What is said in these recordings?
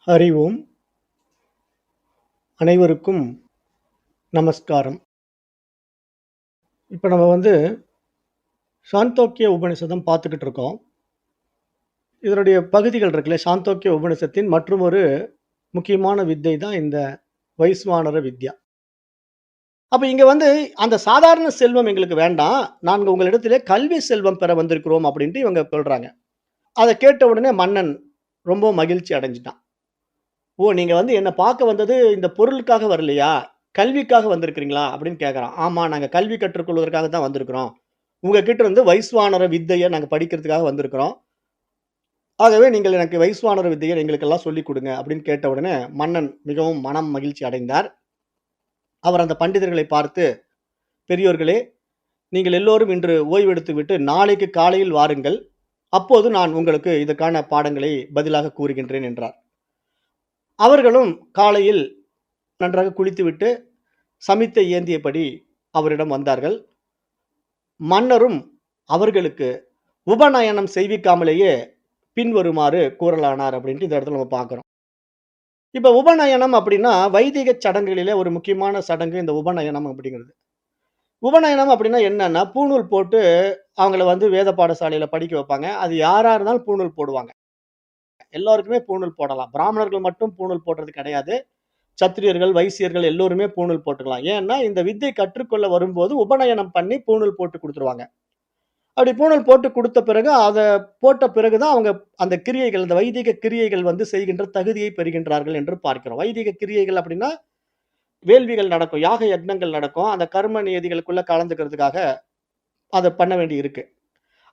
ஹரி ஓம். அனைவருக்கும் நமஸ்காரம். இப்ப நம்ம சாந்தோக்கிய உபநிஷதம் பார்த்துக்கிட்டு இருக்கோம். இதனுடைய பகுதிகள் இருக்குல்ல, சாந்தோக்கிய உபநிஷத்தின் மற்றும் ஒரு முக்கியமான வித்தை தான் இந்த வைஸ்வானர வித்யா. அப்ப இங்க அந்த சாதாரண செல்வம் எங்களுக்கு வேண்டாம். நாங்க உங்களிடத்திலே கல்வி செல்வம் பெற வந்திருக்கிறோம் அப்படின்ட்டு இவங்க சொல்றாங்க. அத கேட்ட உடனே மன்னன் ரொம்ப மகிழ்ச்சி அடைஞ்சுட்டான். ஓ! நீங்க என்ன பார்க்க வந்தது இந்த பொருளுக்காக வரலையா? கல்விக்காக வந்திருக்கிறீங்களா? அப்படின்னு கேட்கறான். ஆமா, நாங்க கல்வி கற்றுக்கொள்வதற்காக தான் வந்திருக்கிறோம். உங்க கிட்ட வைஸ்வானர வித்தைய நாங்க படிக்கிறதுக்காக வந்திருக்கிறோம். ஆகவே நீங்கள் எனக்கு வைஸ்வானர வித்தைய எங்களுக்கெல்லாம் சொல்லிக் குடுங்க அப்படின்னு கேட்ட உடனே மன்னன் மிகவும் மனம் மகிழ்ச்சி அடைந்தார். அவர் அந்த பண்டிதர்களை பார்த்து, பெரியோர்களே, நீங்கள் எல்லோரும் இன்று ஓய்வெடுத்து விட்டு நாளைக்கு காலையில் வாருங்கள். அப்போது நான் உங்களுக்கு இதற்கான பாடங்களை பதிலாக கூறுகின்றேன் என்றார். அவர்களும் காலையில் நன்றாக குளித்துவிட்டு சமித்தை ஏந்தியபடி அவரிடம் வந்தார்கள். மன்னரும் அவர்களுக்கு உபநயனம் செய்விக்காமலேயே பின்வருமாறு கூறலானார் அப்படின்ட்டு இந்த இடத்துல நம்ம பார்க்கிறோம். இப்ப உபநயனம் அப்படின்னா வைதிக சடங்குகளிலே ஒரு முக்கியமான சடங்கு இந்த உபநயனம் அப்படிங்கிறது. உபநயனம் அப்படின்னா என்னன்னா, பூணூல் போட்டு அவங்கள வேத பாடசாலையில படிக்க வைப்பாங்க. அது யாரா இருந்தாலும் பூணூல் போடுவாங்க. எல்லாருக்குமே பூணூல் போடலாம். பிராமணர்கள் மட்டும் பூணூல் போடுறது கிடையாது. சத்திரியர்கள், வைசியர்கள் எல்லோருமே பூணூல் போட்டுக்கலாம். ஏன்னா, இந்த வித்தை கற்றுக்கொள்ள வரும்போது உபநயனம் பண்ணி பூணூல் போட்டு குடுத்துருவாங்க. அப்படி பூணூல் போட்டு குடுத்த பிறகு, அத போட்ட பிறகு தான் அவங்க அந்த கிரியைகள், அந்த வைதிக கிரியைகள் செய்கின்ற தகுதியை பெறுகின்றார்கள் என்று பார்க்கிறோம். வைதிக கிரியைகள் அப்படின்னா, வேள்விகள் நடக்கும். யாக யக்ஞங்கள் நடக்கும். அந்த கர்ம நியதிகளுக்குள்ள கலந்துக்கிறதுக்காக அத பண்ண வேண்டி இருக்கு.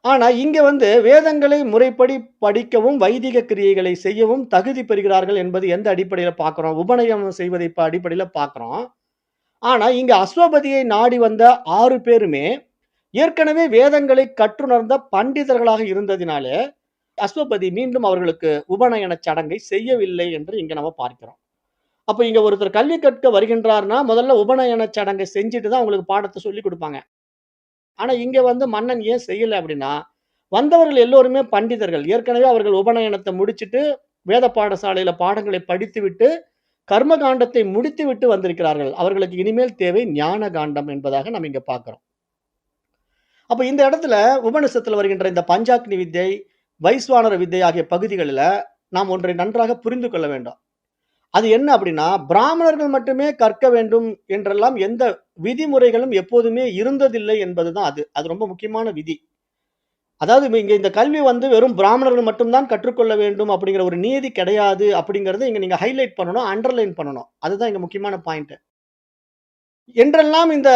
ஆனா, இங்க வேதங்களை முறைப்படி படிக்கவும், வைதிக கிரியைகளை செய்யவும் தகுதி பெறுகிறார்கள் என்பது எந்த அடிப்படையில பார்க்கிறோம்? உபநயனம் செய்வதை அடிப்படையில பார்க்கிறோம். ஆனா, இங்க அஸ்வபதியை நாடி வந்த 6 பேருமே ஏற்கனவே வேதங்களை கற்றுணர்ந்த பண்டிதர்களாக இருந்ததினாலே, அஸ்வபதி மீண்டும் அவர்களுக்கு உபநயன சடங்கை செய்யவில்லை என்று இங்க நம்ம பார்க்கிறோம். அப்ப இங்க ஒருத்தர் கல்வி கற்க வருகின்றார்னா, முதல்ல உபநயன சடங்கை செஞ்சுட்டு தான் உங்களுக்கு பாடத்த சொல்லிக் குடுப்பாங்க. ஆனா, இங்க மன்னன் ஏன் செய்யல அப்படின்னா, வந்தவர்கள் எல்லோருமே பண்டிதர்கள். ஏற்கனவே அவர்கள் உபநயனத்த முடிச்சுட்டு, வேத பாடசாலையில பாடங்களை படித்துவிட்டு, கர்ம காண்டத்தை முடித்துவிட்டு வந்திருக்கிறார்கள். அவர்களுக்கு இனிமேல் தேவை ஞான காண்டம் என்பதாக நம்ம இங்க பார்க்கிறோம். அப்ப இந்த இடத்துல உபநிஷத்துல வருகின்ற இந்த பஞ்சாக்னி வித்தை, வைஸ்வானர வித்தை ஆகிய பகுதிகளில நாம் ஒன்றை நன்றாக புரிந்து கொள்ள வேண்டும். அது என்ன அப்படின்னா, பிராமணர்கள் மட்டுமே கற்க வேண்டும் என்றெல்லாம் எந்த விதிமுறைகளும் எப்போதுமே இருந்ததில்லை என்பதுதான் அது. அது ரொம்ப முக்கியமான விதி. அதாவது இங்க இந்த கல்வி வெறும் பிராமணர்கள் மட்டும் தான் கற்றுக்கொள்ள வேண்டும் அப்படிங்கிற ஒரு நியதி கிடையாது அப்படிங்கிறத இங்க நீங்க ஹைலைட் பண்ணணும், அண்டர்லைன் பண்ணணும். அதுதான் இங்க முக்கியமான பாயிண்ட். என்றெல்லாம் இந்த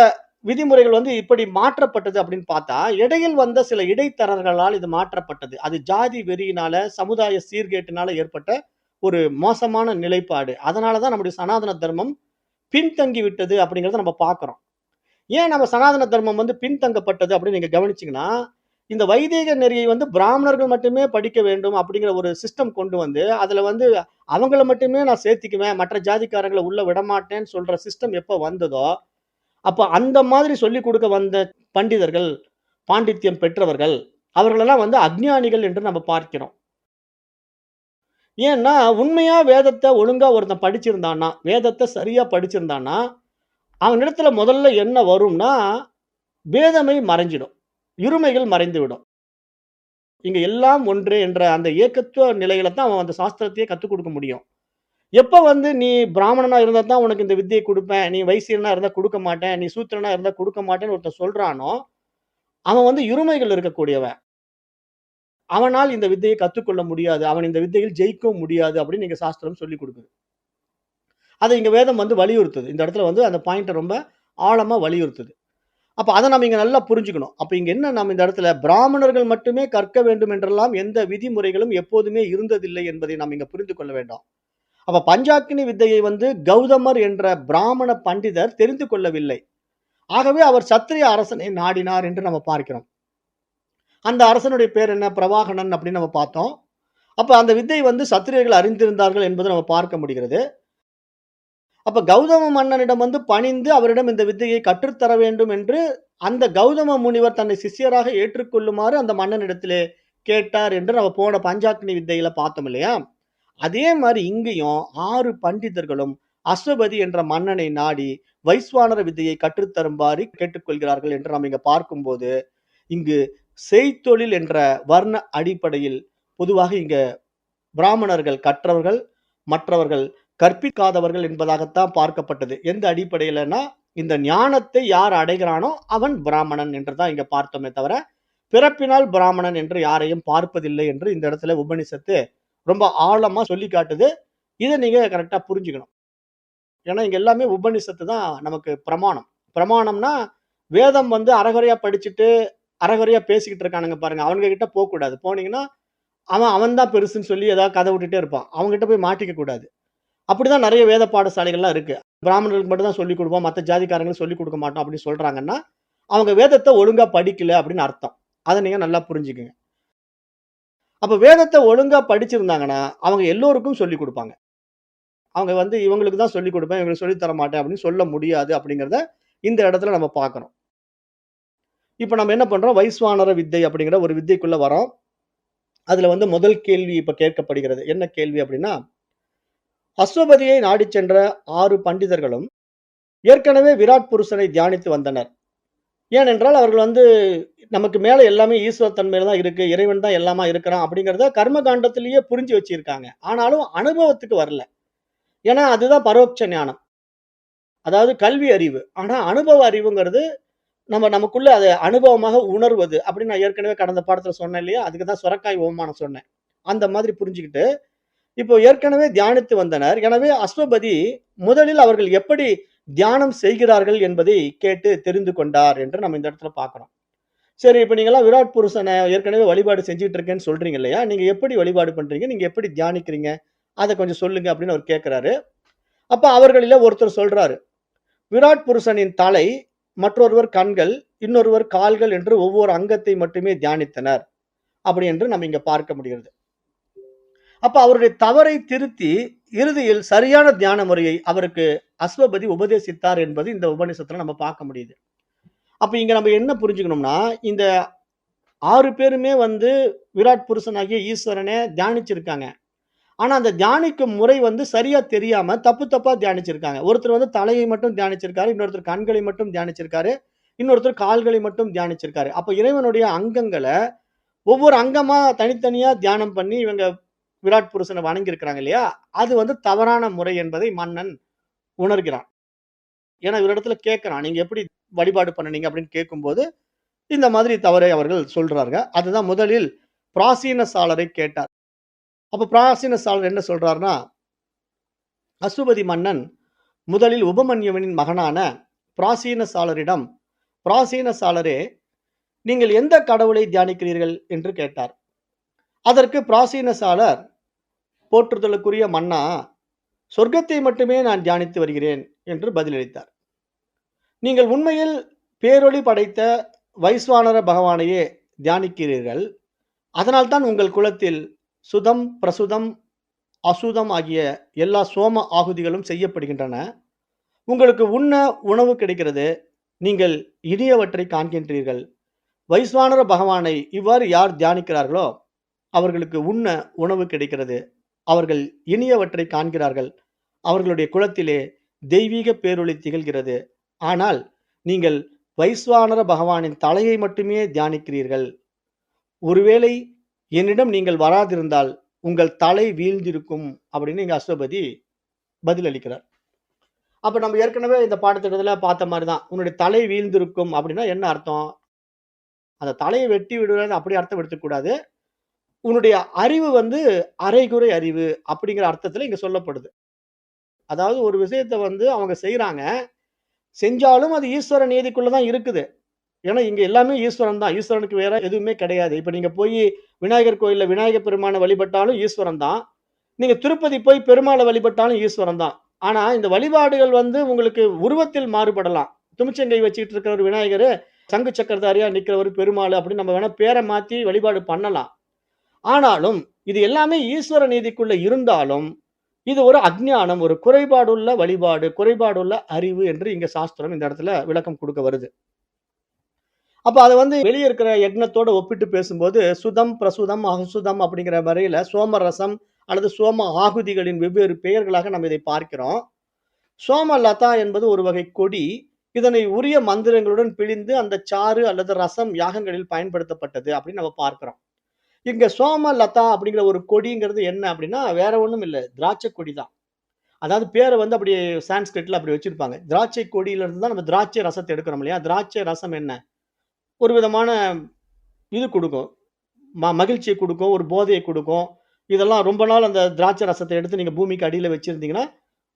விதிமுறைகள் இப்படி மாற்றப்பட்டது அப்படின்னு பார்த்தா, இடையில் வந்த சில இடைத்தரகர்களால் இது மாற்றப்பட்டது. அது ஜாதி வெறியினால, சமுதாய சீர்கேட்டினால ஏற்பட்ட ஒரு மோசமான நிலைப்பாடு. அதனால தான் நம்முடைய சனாதன தர்மம் பின்தங்கி விட்டது அப்படிங்கிறத நம்ம பார்க்கிறோம். ஏன் நம்ம சனாதன தர்மம் பின்தங்கப்பட்டது அப்படின்னு நீங்க கவனிச்சீங்கன்னா, இந்த வைதீக நெறியை பிராமணர்கள் மட்டுமே படிக்க வேண்டும் அப்படிங்கிற ஒரு சிஸ்டம் கொண்டு அதுல அவங்கள மட்டுமே நான் சேர்த்துக்குவேன், மற்ற ஜாதிக்காரங்கள உள்ள விடமாட்டேன்னு சொல்ற சிஸ்டம் எப்ப வந்ததோ, அப்ப அந்த மாதிரி சொல்லிக் கொடுக்க வந்த பண்டிதர்கள், பாண்டித்யம் பெற்றவர்கள், அவர்களெல்லாம் அஞ்ஞானிகள் என்று நம்ம பார்க்கிறோம். ஏன்னா, உண்மையா வேதத்த ஒழுங்கா ஒருத்தன் படிச்சிருந்தான்னா, வேதத்த சரியா படிச்சிருந்தான்னா, அவனிடத்துல முதல்ல என்ன வரும்னா, பேதமை மறைஞ்சிடும். இருமைகள் மறைந்துவிடும். இங்க எல்லாம் ஒன்றே என்ற அந்த ஏகத்துவ நிலையில தான் அவன் அந்த சாஸ்திரத்தையே கத்துக் கொடுக்க முடியும். எப்ப நீ பிராமணனா இருந்தா தான் உனக்கு இந்த வித்தைய குடுப்பேன், நீ வைசியனா இருந்தா குடுக்க மாட்டேன், நீ சூத்திரனா இருந்தா குடுக்க மாட்டேன்னு ஒருத்தன் சொல்றானோ, அவன் இருமைகள் இருக்கக்கூடியவன். அவனால் இந்த வித்தையை கத்துக்கொள்ள முடியாது. அவன் இந்த வித்தையில் ஜெயிக்கவும் முடியாது அப்படின்னு இங்க சாஸ்திரம் சொல்லிக் குடுக்குது. அத இங்க வேதம் வலியுறுத்துது. இந்த இடத்துல அந்த பாயிண்ட்ட ரொம்ப ஆழமா வலியுறுத்துது. அப்ப அத நம்ம இங்க நல்லா புரிஞ்சுக்கணும். அப்ப இங்க என்ன நம்ம இந்த இடத்துல பிராமணர்கள் மட்டுமே கற்க வேண்டும் என்றெல்லாம் எந்த விதிமுறைகளும் எப்போதுமே இருந்ததில்லை என்பதை நாம் இங்க புரிந்து கொள்ள வேண்டும். அப்ப பஞ்சாக்கினி வித்தையை கௌதமர் என்ற பிராமண பண்டிதர் தெரிந்து கொள்ளவில்லை. ஆகவே அவர் சத்திரிய அரசனை நாடினார் என்று நம்ம பார்க்கிறோம். அந்த அரசனுடைய பேர் என்ன? பிரவாகனன் அப்படின்னு நம்ம பார்த்தோம். அப்ப அந்த வித்தை சத்திரியர்கள் அறிந்திருந்தார்கள் என்பதை நம்ம பார்க்க முடிகிறது. அப்ப கௌதம மன்னனிடம் பணிந்து அவரிடம் இந்த வித்தையை கற்றுத்தர வேண்டும் என்று அந்த கௌதம முனிவர் தன்னை சிஷ்யராக ஏற்றுக்கொள்ளுமாறு அந்த மன்னனிடத்திலே கேட்டார் என்று நம்ம போன பஞ்சாக்னி வித்தையில பார்த்தோம் இல்லையா? அதே மாரி இங்கேயும் 6 பண்டிதர்களும் அஸ்வபதி என்ற மன்னனை நாடி வைஸ்வானர வித்தையை கற்றுத்தருமாறு கேட்டுக்கொள்கிறார்கள் என்று நாம் இங்க பார்க்கும்போது, இங்கு செய்தொழில் என்ற வர்ண அடிப்படையில் பொதுவாக இங்க பிராமணர்கள் கற்றவர்கள், மற்றவர்கள் கற்பிக்காதவர்கள் என்பதாகத்தான் பார்க்கப்பட்டது. எந்த அடிப்படையிலன்னா, இந்த ஞானத்தை யார் அடைகிறானோ அவன் பிராமணன் என்று தான் இங்க பார்த்தோமே தவிர, பிறப்பினால் பிராமணன் என்று யாரையும் பார்ப்பதில்லை என்று இந்த இடத்துல உபனிஷத்து ரொம்ப ஆழமா சொல்லி காட்டுது. இத நீங்க கரெக்ட்டா புரிஞ்சுக்கணும். ஏன்னா, இங்க எல்லாமே உபனிஷத்து தான் நமக்கு பிரமாணம். பிரமாணம்னா, வேதம் வந்து அரைகுறையா படிச்சுட்டு, அரைகுறையா பேசிக்கிட்டு இருக்கானுங்க பாருங்க. அவனுங்க கிட்ட போக்கூடாது. போனீங்கன்னா, அவன் தான் பெருசுன்னு சொல்லி ஏதாவது கதை விட்டுட்டே இருப்பான். அவன்கிட்ட போய் மாட்டிக்க கூடாது. அப்படிதான் நெறைய வேத பாடசாலைகள்லாம் இருக்கு. பிராமணர்களுக்கு மட்டும் தான் சொல்லிக் குடுப்போம். மத்த ஜாதிக்காரங்களுக்கு சொல்லிக் குடுக்க மாட்டோம் அப்படின்னு சொல்றாங்கன்னா, அவங்க வேதத்த ஒழுங்கா படிக்கல அப்படின்னு அர்த்தம். அத நீங்க நல்லா புரிஞ்சுக்கங்க. அப்ப வேதத்த ஒழுங்கா படிச்சிருந்தாங்கன்னா, அவங்க எல்லோருக்கும் சொல்லிக் குடுப்பாங்க. அவங்க வந்து இவங்களுக்கு தான் சொல்லிக் குடுப்பேன், இவங்களுக்கு சொல்லி தர மாட்டேன் அப்படின்னு சொல்ல முடியாது அப்படிங்கிறத இந்த இடத்துல நம்ம பார்க்கிறோம். இப்ப நம்ம என்ன பண்றோம்? வைஸ்வானர வித்தை அப்படிங்கிற ஒரு வித்தைக்குள்ள வரோம். அதுல வந்து முதல் கேள்வி இப்ப கேட்கப்படுகிறது. என்ன கேள்வி அப்படின்னா, அஸ்வபதியை நாடிச் சென்ற 6 பண்டிதர்களும் ஏற்கனவே விராட் புருஷனை தியானித்து வந்தனர். ஏனென்றால் அவர்கள் வந்து நமக்கு மேல எல்லாமே ஈஸ்வர தன்மையில தான் இருக்கு. இறைவன் தான் எல்லாமா இருக்கிறான் அப்படிங்கிறத கர்ம காண்டத்திலேயே புரிஞ்சு வச்சிருக்காங்க. ஆனாலும் அனுபவத்துக்கு வரல. ஏன்னா அதுதான் பரோட்ச ஞானம். அதாவது கல்வி அறிவு. ஆனா அனுபவ அறிவுங்கிறது நமக்குள்ள அத அனுபவமாக உணர்வது. அப்படின்னு நான் ஏற்கனவே கடந்த பாடத்துல சொன்னேன் இல்லையா? அதுக்கு தான் சுரக்காய் உவமானம் சொன்னேன். அந்த மாதிரி புரிஞ்சுகிட்டு, இப்போ ஏற்கனவே தியானித்து வந்தனர். எனவே அஸ்வபதி முதலில் அவர்கள் எப்படி தியானம் செய்கிறார்கள் என்பதை கேட்டு தெரிந்து கொண்டார் என்று நம்ம இந்த இடத்துல பார்க்கிறோம். சரி, இப்ப நீங்கலாம் விராட் புருஷன ஏற்கனவே வழிபாடு செஞ்சுட்டு இருக்கேன்னு சொல்றீங்க இல்லையா? நீங்க எப்படி வழிபாடு பண்றீங்க? நீங்க எப்படி தியானிக்கிறீங்க? அத கொஞ்சம் சொல்லுங்க அப்படின்னு அவர் கேட்கிறாரு. அப்ப அவர்களில ஒருத்தர் சொல்றாரு. விராட் புருஷனின் தலை, மற்றொருவர் கண்கள், இன்னொருவர் கால்கள் என்று ஒவ்வொரு அங்கத்தை மட்டுமே தியானித்தனர். அப்படி என்று நம்ம இங்க பார்க்க முடிகிறது. அப்ப அவருடைய தவறை திருத்தி இறுதியில் சரியான தியான முறையை அவருக்கு அஸ்வபதி உபதேசித்தார் என்பது இந்த உபநிஷத்துல நம்ம பார்க்க முடியுது. அப்ப இங்க நம்ம என்ன புரிஞ்சுக்கணும்னா, இந்த 6 பேருமே வந்து விராட் புருஷனாகிய ஈஸ்வரனை தியானிச்சிருக்காங்க. ஆனா அந்த தியானிக்கும் முறை வந்து சரியா தெரியாம தப்பு தப்பா தியானிச்சிருக்காங்க. ஒருத்தர் வந்து தலையை மட்டும் தியானிச்சிருக்காரு, இன்னொருத்தர் கண்களை மட்டும் தியானிச்சிருக்காரு, இன்னொருத்தர் கால்களை மட்டும் தியானிச்சிருக்காரு. அப்ப இறைவனுடைய அங்கங்கள ஒவ்வொரு அங்கமா தனித்தனியா தியானம் பண்ணி இவங்க விராட் புருஷனை வணங்கி இருக்கிறாங்க இல்லையா? அது வந்து தவறான முறை என்பதை மன்னன் உணர்கிறான். ஏன்னா இவரிடத்துல கேட்கிறான். நீங்க எப்படி வழிபாடு பண்ணுனீங்க அப்படின்னு கேட்கும்போது, இந்த மாதிரி தவறை அவர்கள் சொல்றாங்க. அதுதான் முதலில் பிராசீன சாளரை கேட்டார். அப்ப பிராசீன சாளர் என்ன சொல்றார்ன்னா, அசுபதி மன்னன் முதலில் உபமன்யுவின் மகனான பிராசீன சாளரிடம், பிராசீன சாளரே, நீங்கள் எந்த கடவுளை தியானிக்கிறீர்கள் என்று கேட்டார். அதற்கு பிராசீன சாளர், போற்றுதலுக்குரிய மன்னா, சொர்க்கத்தை மட்டுமே நான் தியானித்து வருகிறேன் என்று பதிலளித்தார். நீங்கள் உண்மையில் பேரொளி படைத்த வைஸ்வானர பகவானையே தியானிக்கிறீர்கள். அதனால்தான் உங்கள் குலத்தில் சுதம், பிரசுதம், அசுதம் ஆகிய எல்லா சோம ஆகுதிகளும் செய்யப்படுகின்றன. உங்களுக்கு உண்ண உணவு கிடைக்கிறது. நீங்கள் இனியவற்றை காண்கின்றீர்கள். வைஸ்வானர பகவானை இவ்வாறு யார் தியானிக்கிறார்களோ அவர்களுக்கு உண்ண உணவு கிடைக்கிறது. அவர்கள் இனியவற்றை காண்கிறார்கள். அவர்களுடைய குலத்திலே தெய்வீக பேரொளி திகழ்கிறது. ஆனால் நீங்கள் வைஸ்வானர பகவானின் தலையை மட்டுமே தியானிக்கிறீர்கள். ஒருவேளை என்னிடம் நீங்கள் வராதிருந்தால் உங்கள் தலை வீழ்ந்திருக்கும் அப்படின்னு இங்க அஸ்வபதி பதில் அளிக்கிறார். அப்ப நம்ம ஏற்கனவே இந்த பாடத்திட்டத்துல பார்த்த மாதிரி தான். உன்னுடைய தலை வீழ்ந்திருக்கும் அப்படின்னா என்ன அர்த்தம்? அந்த தலையை வெட்டி விடுவது அப்படி அர்த்தம் எடுத்துக்க கூடாது. உன்னுடைய அறிவு வந்து அரைகுறை அறிவு அப்படிங்கிற அர்த்தத்துல இங்க சொல்லப்படுது. அதாவது ஒரு விஷயத்த வந்து அவங்க செய்றாங்க. செஞ்சாலும் அது ஈஸ்வர நீதிக்குள்ள தான் இருக்குது. ஏன்னா இங்க எல்லாமே ஈஸ்வரன் தான். ஈஸ்வரனுக்கு வேற எதுவுமே கிடையாது. இப்ப நீங்க போயி விநாயகர் கோயில்ல விநாயகர் பெருமான வழிபட்டாலும் ஈஸ்வரன் தான். நீங்க திருப்பதி போய் பெருமாள வழிபட்டாலும் ஈஸ்வரன் தான். ஆனா இந்த வழிபாடுகள் வந்து உங்களுக்கு உருவத்தில் மாறுபடலாம். துமிச்சங்கை வச்சுக்கிட்டு இருக்கிற ஒரு விநாயகரு, சங்கு சக்கரதாரியா நிக்கிறவரு பெருமாளு அப்படின்னு நம்ம வேணா பேர மாத்தி வழிபாடு பண்ணலாம். ஆனாலும் இது எல்லாமே ஈஸ்வர நீதிக்குள்ள இருந்தாலும், இது ஒரு அஞ்ஞானம், ஒரு குறைபாடுள்ள வழிபாடு, குறைபாடுள்ள அறிவு என்று இங்க சாஸ்திரம் இந்த இடத்துல விளக்கம் குடுக்க வருது. அப்ப அத வந்து வெளிய இருக்கிற யக்ஞத்தோட ஒப்பிட்டு பேசும்போது, சுதம், பிரசுதம், அசுதம் அப்படிங்கிற வரையில சோமரசம் அல்லது சோம ஆகுதிகளின் வெவ்வேறு பெயர்களாக நம்ம இதை பார்க்கிறோம். சோமலதா என்பது ஒரு வகை கொடி. இதனை உரிய மந்திரங்களுடன் பிழிந்து அந்த சாறு அல்லது ரசம் யாகங்களில் பயன்படுத்தப்பட்டது அப்படின்னு நம்ம பார்க்கிறோம். இங்க சோமலதா அப்படிங்கிற ஒரு கொடிங்கிறது என்ன அப்படின்னா, வேற ஒண்ணும் இல்ல. திராட்சை கொடி தான். அதாவது பேர வந்து அப்படியே சான்ஸ்கிரிட்ல அப்படி வச்சிருப்பாங்க. திராட்சை கொடியில இருந்து தான் நம்ம திராட்சை ரசத்த எடுக்கிறோம் இல்லையா? திராட்சை ரசம் என்ன? ஒரு விதமான இது குடுக்கும். மகிழ்ச்சிய குடுக்கும், ஒரு போதைய குடுக்கும். இதெல்லாம் ரொம்ப நாள் அந்த திராட்சை ரசத்த எடுத்து நீங்க பூமிக்கு அடியில வச்சிருந்தீங்கன்னா,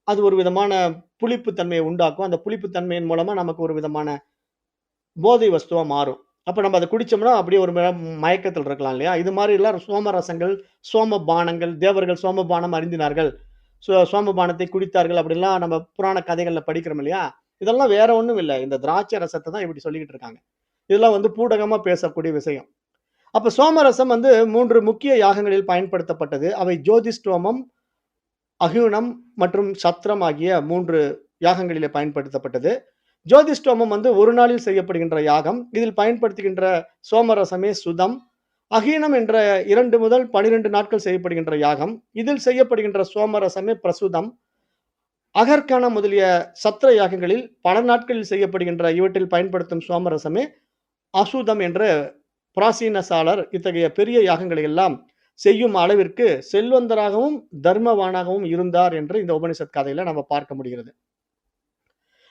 அது ஒரு விதமான புளிப்பு தன்மைய உண்டாக்கும். அந்த புளிப்பு தன்மையின் மூலமா நமக்கு ஒரு விதமான போதை வஸ்துவா மாறும். அப்ப நம்ம அத குடிச்சோம்னா, அப்படியே ஒரு மயக்கத்துல இருக்கலாம் இல்லையா? இது மாரிலாம் சோமரசங்கள், சோமபானங்கள், தேவர்கள் சோமபானம் அருந்தினார்கள். சோமபானத்தை குடித்தார்கள் அப்படிலாம் நம்ம புராண கதைகள்ல படிக்கிறோம் இல்லையா? இதெல்லாம் வேற ஒண்ணும் இல்ல. இந்த திராட்சை ரசத்த தான் இப்படி சொல்லிக்கிட்டு இருக்காங்க. இதெல்லாம் வந்து பூடகமா பேசக்கூடிய விஷயம். அப்ப சோமரசம் வந்து 3 முக்கிய யாகங்களில் பயன்படுத்தப்பட்டது. அவை ஜோதிஷ்டோமம், அஹ்யூனம் மற்றும் சத்ரம் ஆகிய 3 யாகங்களிலே பயன்படுத்தப்பட்டது. ஜோதிஷ்டோமம் வந்து ஒரு நாளில் செய்யப்படுகின்ற யாகம். இதில் பயன்படுத்துகின்ற சோமரசமே சுதம். அஹீனம் என்ற 2 முதல் 12 நாட்கள் செய்யப்படுகின்ற யாகம். இதில் செய்யப்படுகின்ற சோமரசமே பிரசுதம். அகர்கணம் முதலிய சத்திர யாகங்களில் பல நாட்களில் செய்யப்படுகின்ற இவற்றில் பயன்படுத்தும் சோமரசமே அசுதம் என்ற பிராசீன இத்தகைய பெரிய யாகங்களை எல்லாம் செய்யும் அளவிற்கு செல்வந்தராகவும் தர்மவானாகவும் இருந்தார் என்று இந்த உபனிஷத் கதையில நம்ம பார்க்க முடிகிறது.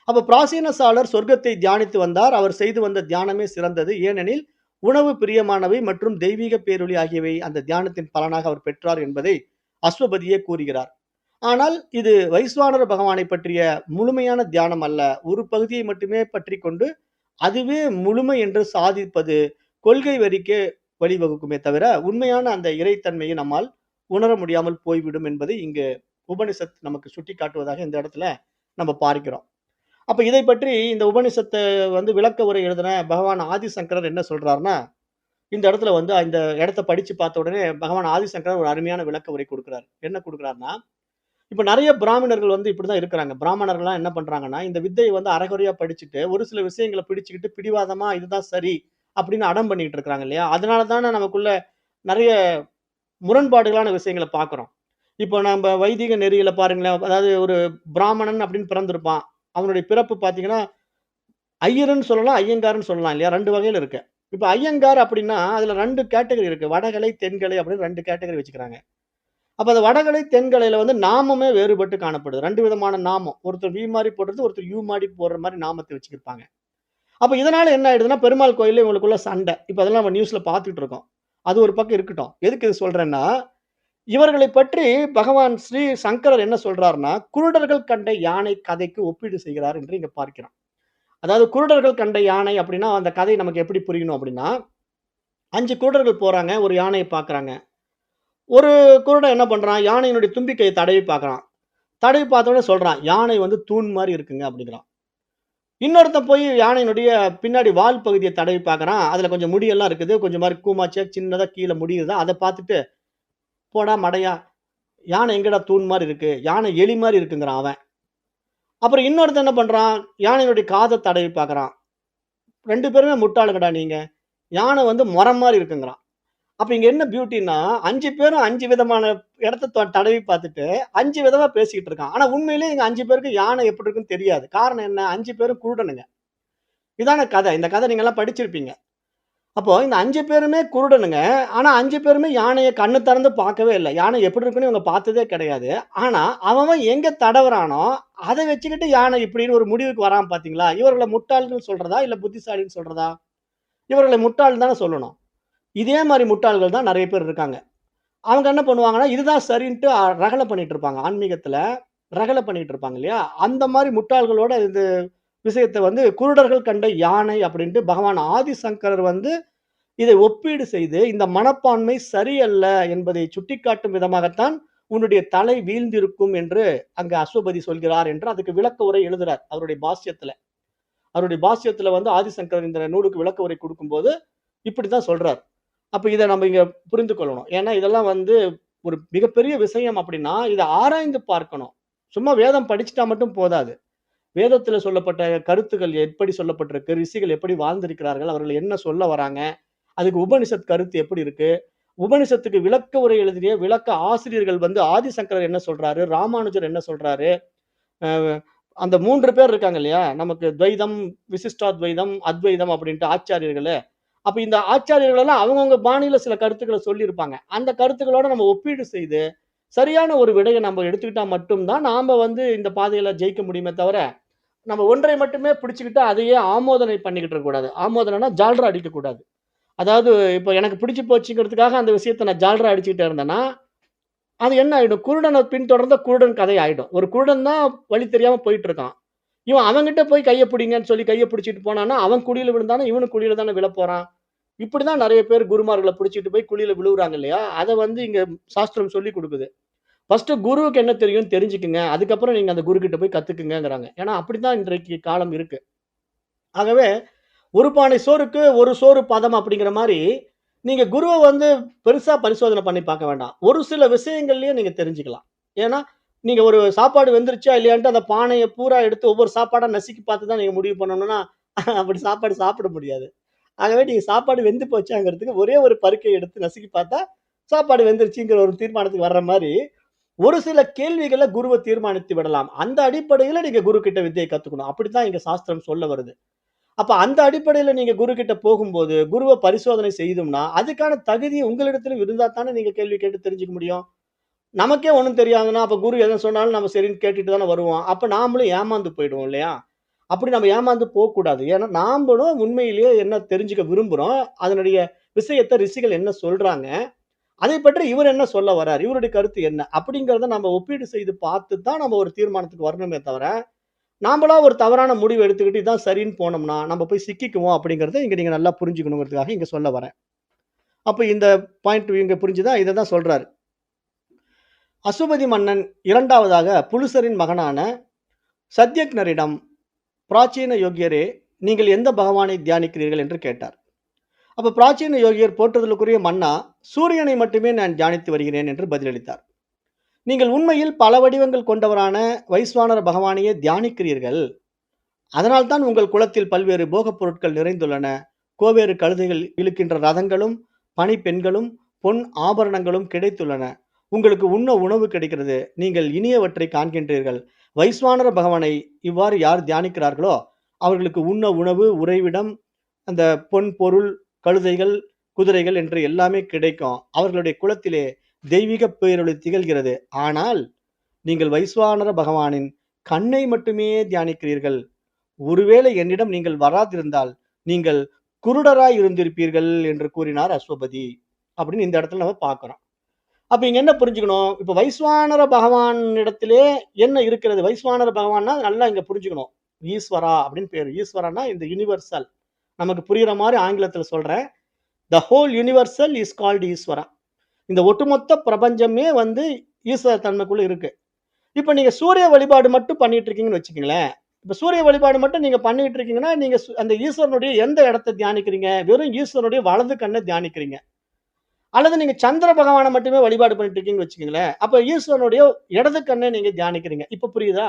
அப்ப பிராசீன சொர்க்கத்தை தியானித்து வந்தார். அவர் செய்து வந்த தியானமே சிறந்தது. ஏனெனில் உணவு பிரியமானவை மற்றும் தெய்வீக பேரொளி ஆகியவை அந்த தியானத்தின் பலனாக அவர் பெற்றார் என்பதை அஸ்வபதியே கூறுகிறார். ஆனால் இது வைஸ்வானர பகவானை பற்றிய முழுமையான தியானம் அல்ல. ஒரு பகுதியை மட்டுமே பற்றி கொண்டு அதுவே முழுமை என்று சாதிப்பது கொள்கை வரிக்கே வழிவகுக்குமே தவிர உண்மையான அந்த இறைத்தன்மையை நம்மால் உணர முடியாமல் போய்விடும் என்பதை இங்கு உபனிஷத் நமக்கு சுட்டி காட்டுவதாக இந்த இடத்துல நம்ம பார்க்கிறோம். அப்ப இதை பற்றி இந்த உபனிஷத்தை வந்து விளக்க உரை எழுதின பகவான் ஆதிசங்கரர் என்ன சொல்றாருன்னா, இந்த இடத்துல வந்து இந்த இடத்த படிச்சு பார்த்த உடனே பகவான் ஆதிசங்கரர் ஒரு அருமையான விளக்க உரை கொடுக்கிறார். என்ன கொடுக்கிறார்னா, இப்ப நெறைய பிராமணர்கள் வந்து இப்படிதான் இருக்கிறாங்க. பிராமணர்கள்லாம் என்ன பண்றாங்கன்னா, இந்த வித்தைய வந்து அரைகுறையா படிச்சுட்டு, ஒரு சில விஷயங்கள பிடிச்சுக்கிட்டு பிடிவாதமா இதுதான் சரி அப்படின்னு அடம் பண்ணிட்டு இருக்கிறாங்க இல்லையா? அதனால தானே நமக்குள்ள நெறைய முரண்பாடுகளான விஷயங்கள பார்க்கிறோம். இப்போ நம்ப வைதிக நெறியில பாருங்களேன், அதாவது ஒரு பிராமணன் அப்படின்னு பிறந்திருப்பான். அவனுடைய பிறப்பு பார்த்தீங்கன்னா, ஐயர்ன்னு சொல்லலாம், ஐயங்கார்ன்னு சொல்லலாம் இல்லையா? 2 வகையில இருக்கு. இப்ப ஐயங்கார் அப்படின்னா, அதுல 2 கேட்டகரி இருக்கு. வடகலை, தென்கலை அப்படின்னு 2 கேட்டகரி வச்சுக்கிறாங்க. அப்ப அந்த வடகலை, தென்கலையில வந்து நாமமே வேறுபட்டு காணப்படுது. 2 விதமான நாமம். ஒருத்தர் வி மாரி போடுறது, ஒருத்தர் யு மாரி போடுற மாரி நாமத்த வச்சுக்கிருப்பாங்க. அப்ப இதனால என்ன ஆயிடுதுன்னா, பெருமாள் கோயில்ல இவங்களுக்குள்ள சண்டை. இப்ப அதெல்லாம் நம்ம நியூஸ்ல பார்த்துட்டு இருக்கோம். அது ஒரு பக்கம் இருக்கட்டும். எதுக்கு இது சொல்றேன்னா, இவர்களை பற்றி பகவான் ஸ்ரீ சங்கரர் என்ன சொல்றார்ன்னா, குருடர்கள் கண்ட யானை கதைக்கு ஒப்பீடு செய்கிறார் என்று இங்க பார்க்கிறோம். அதாவது குருடர்கள் கண்ட யானை அப்படின்னா, அந்த கதை நமக்கு எப்படி புரியணும் அப்படின்னா, 5 குருடர்கள் போறாங்க. ஒரு யானைய பார்க்குறாங்க. ஒரு குருடன் என்ன பண்றான், யானையினுடைய தும்பிக்கைய தடவி பார்க்குறான். தடவி பார்த்த உடனே சொல்றான், "யானை வந்து தூண் மாரி இருக்குங்க" அப்படிங்கிறான். இன்னொருத்தன் போய் யானையினுடைய பின்னாடி வால் பகுதிய தடவி பார்க்குறான். அதுல கொஞ்சம் முடியெல்லாம் இருக்குது. கொஞ்சம் மாரி கூமாச்சியா சின்னதா கீழ முடி இருக்குதா, அத பார்த்துட்டு, "போடா மடையா, யானை எங்கடா தூண் மாரி இருக்கு? யானை எலி மாரி இருக்குங்கிறான் அவன்." அப்புறம் இன்னொருத்தன் என்ன பண்றான், யானையினுடைய காத தடவி பார்க்குறான். 2 பேருமே முட்டாளுங்கடா நீங்க. யானை வந்து மொரம் மாரி இருக்குங்கிறான். அப்ப இங்க என்ன பியூட்டின்னா, 5 பேரும் 5 விதமான இடத்த தடவி பார்த்துட்டு, 5 விதமா பேசிக்கிட்டு இருக்கான். ஆனா உண்மையிலேயே எங்க 5 பேருக்கு யானை எப்படி இருக்குன்னு தெரியாது. காரணம் என்ன? 5 பேரும் குருடனுங்க. இதானே கதை. இந்த கதை நீங்கலாம் படிச்சிருப்பீங்க. அப்போ இந்த 5 பேருமே குருடனுங்க. ஆனா 5 பேருமே யானைய கண்ணு திறந்து பார்க்கவே இல்ல. யானை எப்படி இருக்குன்னு இவங்க பார்த்ததே கிடையாது. ஆனா அவன் எங்க தடவுறானோ, அத வச்சுக்கிட்டு யானை இப்படின்னு ஒரு முடிவுக்கு வரான் பார்த்தீங்களா? இவர்கள முட்டாள்கள் சொல்றதா? இல்ல புத்திசாலின்னு சொல்றதா? இவர்களை முட்டாள்ன்னு தானே சொல்லணும். இதே மாரி முட்டாள்கள் தான் நெறைய பேர் இருக்காங்க. அவங்க என்ன பண்ணுவாங்கன்னா, இதுதான் சரின்ட்டு ரகளை பண்ணிட்டு இருப்பாங்க. ஆன்மீகத்துல ரகளை பண்ணிட்டு இருப்பாங்க இல்லையா? அந்த மாரி முட்டாள்களோட இது விஷயத்த வந்து குருடர்கள் கண்ட யானை அப்படின்ட்டு பகவான் ஆதிசங்கரர் வந்து இதை ஒப்பீடு செய்து, இந்த மனப்பான்மை சரியல்ல என்பதை சுட்டிக்காட்டும் விதமாகத்தான் உன்னுடைய தலை வீழ்ந்திருக்கும் என்று அங்க அஸ்வபதி சொல்கிறார் என்று அதுக்கு விளக்க உரை எழுதுறார். அவருடைய பாஷ்யத்துல. அவருடைய பாஷ்யத்துல வந்து ஆதிசங்கரர் இந்த நூலுக்கு விளக்க உரை குடுக்கும்போது, இப்படித்தான் சொல்றார். அப்ப இத நம்ம இங்க புரிந்து கொள்ளணும். ஏன்னா, இதெல்லாம் வந்து ஒரு மிகப்பெரிய விஷயம் அப்படின்னா, இத ஆராய்ந்து பார்க்கணும். சும்மா வேதம் படிச்சுட்டா மட்டும் போதாது. வேதத்தில சொல்லப்பட்ட கருத்துக்கள் எப்படி சொல்லப்பட்டிருக்கு? ரிஷிகள் எப்படி வாழ்ந்திருக்கிறார்கள்? அவர்கள் என்ன சொல்ல வராங்க? அதுக்கு உபனிஷத் கருத்து எப்படி இருக்கு? உபனிஷத்துக்கு விளக்க உரை எழுதிய விளக்க ஆசிரியர்கள் வந்து ஆதிசங்கரர் என்ன சொல்றாரு, ராமானுஜர் என்ன சொல்றாரு, அ அந்த 3 பேர் இருக்காங்க இல்லையா? நமக்கு துவைதம், விசிஷ்டாத்வைதம், அத்வைதம் அப்படின்ட்டு ஆச்சாரியர்களு. அப்ப இந்த ஆச்சாரியர்கள் எல்லாம் அவங்கவங்க பாணியில சில கருத்துக்கள சொல்லியிருப்பாங்க. அந்த கருத்துக்களோட நம்ம ஒப்பீடு செய்து, சரியான ஒரு விடைய நம்ம எடுத்துக்கிட்டா மட்டும் தான், நாம வந்து இந்த பாதையில ஜெயிக்க முடியுமே தவிர, நம்ம ஒன்றை மட்டுமே பிடிச்சுக்கிட்டு அதையே ஆமோதனை பண்ணிக்கிட்டு இருக்கக்கூடாது. ஆமோதனைன்னா ஜால்ரா அடிக்கக்கூடாது. அதாவது இப்ப எனக்கு பிடிச்சு போச்சுங்கிறதுக்காக அந்த விஷயத்த நான் ஜால்ரா அடிச்சுக்கிட்டே இருந்தேன்னா, அது என்ன ஆயிடும்? குருடன பின்தொடர்ந்த குருடன் கதை ஆயிடும். ஒரு குருடன் தான் வழி தெரியாம போயிட்டு இருக்கான். இவன் அவன்கிட்ட போய் கைய பிடிங்கன்னு சொல்லி கைய பிடிச்சுட்டு போனான்னா, அவன் குழியில விழுந்தானா, இவனும் குழியில தானே விழப்போறான். இப்படிதான் நெறைய பேர் குருமார்கள பிடிச்சுட்டு போய் குழியில விழுவுறாங்க இல்லையா? அத வந்து இங்க சாஸ்திரம் சொல்லிக் குடுக்குது. ஃபர்ஸ்ட்டு குருவுக்கு என்ன தெரியும்னு தெரிஞ்சுக்குங்க. அதுக்கப்புறம் நீங்க அந்த குரு கிட்ட போய் கத்துக்குங்கங்கிறாங்க. ஏன்னா, அப்படித்தான் இன்றைக்கு காலம் இருக்கு. ஆகவே "ஒரு பானை சோறுக்கு ஒரு சோறு பதம்" அப்படிங்கிற மாரி, நீங்க குருவ வந்து பெருசா பரிசோதனை பண்ணி பார்க்க வேண்டாம். ஒரு சில விஷயங்கள்லயே நீங்க தெரிஞ்சுக்கலாம். ஏன்னா, நீங்க ஒரு சாப்பாடு வெந்துருச்சா இல்லையான்ட்டு அந்த பானைய பூரா எடுத்து ஒவ்வொரு சாப்பாடா நசுக்கி பார்த்து தான் நீங்க முடிவு பண்ணணும்னா, அப்படி சாப்பாடு சாப்பிட முடியாது. ஆகவே நீங்க சாப்பாடு வெந்து போச்சாங்கிறதுக்கு ஒரே ஒரு பருக்கை எடுத்து நசுக்கி பார்த்தா, சாப்பாடு வெந்துருச்சுங்கிற ஒரு தீர்மானத்துக்கு வர்ற மாரி, ஒரு சில கேள்விகள குருவ தீர்மானித்து விடலாம். அந்த அடிப்படையில நீங்க குரு கிட்ட வித்தைய கத்துக்கணும். அப்படித்தான் இங்க சாஸ்திரம் சொல்ல வருது. அப்ப அந்த அடிப்படையில நீங்க குரு கிட்ட போகும்போது, குருவ பரிசோதனை செய்தோம்னா, அதுக்கான தகுதி உங்களிடத்திலும் இருந்தா தானே நீங்க கேள்வி கேட்டு தெரிஞ்சுக்க முடியும். நமக்கே ஒண்ணும் தெரியாதுன்னா, அப்ப குரு எத சொன்னாலும் நம்ம சரின்னு கேட்டுட்டு தானே வருவோம். அப்ப நாமளும் ஏமாந்து போயிடுவோம் இல்லையா? அப்படி நம்ம ஏமாந்து போக்கூடாது. ஏன்னா, நாமளும் உண்மையிலேயே என்ன தெரிஞ்சுக்க விரும்புறோம். அதனுடைய விஷயத்த ரிஷிகள் என்ன சொல்றாங்க? அதை பற்றி இவர் என்ன சொல்ல வரார்? இவருடைய கருத்து என்ன? அப்படிங்கிறத நம்ம ஒப்பீடு செய்து பார்த்து தான் நம்ம ஒரு தீர்மானத்துக்கு வரணுமே தவிர, நாமளா ஒரு தவறான முடிவு எடுத்துக்கிட்டு இதான் சரின்னு போனோம்னா, நம்ம போய் சிக்கிக்குவோம் அப்படிங்கிறத இங்க நீங்க நல்லா புரிஞ்சுக்கணுங்கிறதுக்காக இங்க சொல்ல வரேன். அப்ப இந்த பாயிண்ட் இங்க புரிஞ்சுதா? இத தான் சொல்றாரு. அசுபதி மன்னன் 2வதாக புலுசரின் மகனான சத்யக்னரிடம், "பிராச்சீன யோக்கியரே, நீங்கள் எந்த பகவானை தியானிக்கிறீர்கள்?" என்று கேட்டார். அப்ப பிராச்சீன யோகியர், "போற்றுதலுக்குரிய மன்னா, சூரியனை மட்டுமே நான் தியானித்து வருகிறேன்" என்று பதிலளித்தார். "நீங்கள் உண்மையில் பல வடிவங்கள் கொண்டவரான வைஸ்வானர பகவானையே தியானிக்கிறீர்கள். அதனால்தான் உங்கள் குலத்தில் பல்வேறு போகப் பொருட்கள் நிறைந்துள்ளன. கோவேறு கழுதைகள் இழுக்கின்ற ரதங்களும், பணிப்பெண்களும், பொன் ஆபரணங்களும் கிடைத்துள்ளன. உங்களுக்கு உண்ண உணவு கிடைக்கிறது. நீங்கள் இனியவற்றைக் காண்கின்றீர்கள். வைஸ்வானர பகவானை இவ்வாறு யார் தியானிக்கிறார்களோ, அவர்களுக்கு உண்ண உணவு, உறைவிடம், அந்த பொன் பொருள், கழுதைகள், குதிரைகள் என்று எல்லாமே கிடைக்கும். அவர்களுடைய குலத்திலே தெய்வீகப் பேரொளி திகழ்கிறது. ஆனால் நீங்கள் வைஸ்வானர பகவானின் கண்ணை மட்டுமே தியானிக்கிறீர்கள். ஒருவேளை என்னிடம் நீங்கள் வராதிருந்தால், நீங்கள் குருடராய் இருந்திருப்பீர்கள்" என்று கூறினார் அஸ்வபதி. அப்படின்னு இந்த இடத்துல நம்ம பார்க்கிறோம். அப்ப இங்க என்ன புரிஞ்சுக்கணும்? இப்ப வைஸ்வானர பகவான் இடத்திலே என்ன இருக்கிறது? வைஸ்வானர பகவான்னா நல்லா இங்க புரிஞ்சுக்கணும். ஈஸ்வரா அப்படின்னு பேரு. ஈஸ்வரன்னா இந்த யுனிவர்சல். நமக்கு புரியிற மாரி ஆங்கிலத்துல சொல்றேன். The whole universal is called ஈஸ்வரா. இந்த ஒட்டுமொத்த பிரபஞ்சமே வந்து ஈஸ்வர தன்மைக்குள்ள இருக்கு. இப்ப நீங்க சூரிய வழிபாடு மட்டும் பண்ணிட்டு இருக்கீங்கன்னு வச்சுக்கங்களேன். இப்ப சூரிய வழிபாடு மட்டும் நீங்க பண்ணிட்டு இருக்கீங்கன்னா, நீங்க அந்த ஈஸ்வரனுடைய எந்த இடத்த தியானிக்கிறீங்க? வெறும் ஈஸ்வரனுடைய வலது கண்ண தியானிக்கிறீங்க. அல்லது நீங்க சந்திர பகவான மட்டுமே வழிபாடு பண்ணிட்டு இருக்கீங்கன்னு வச்சுக்கங்களேன். அப்ப ஈஸ்வரனுடைய இடது கண்ண நீங்க தியானிக்கிறீங்க. இப்ப புரியுதா?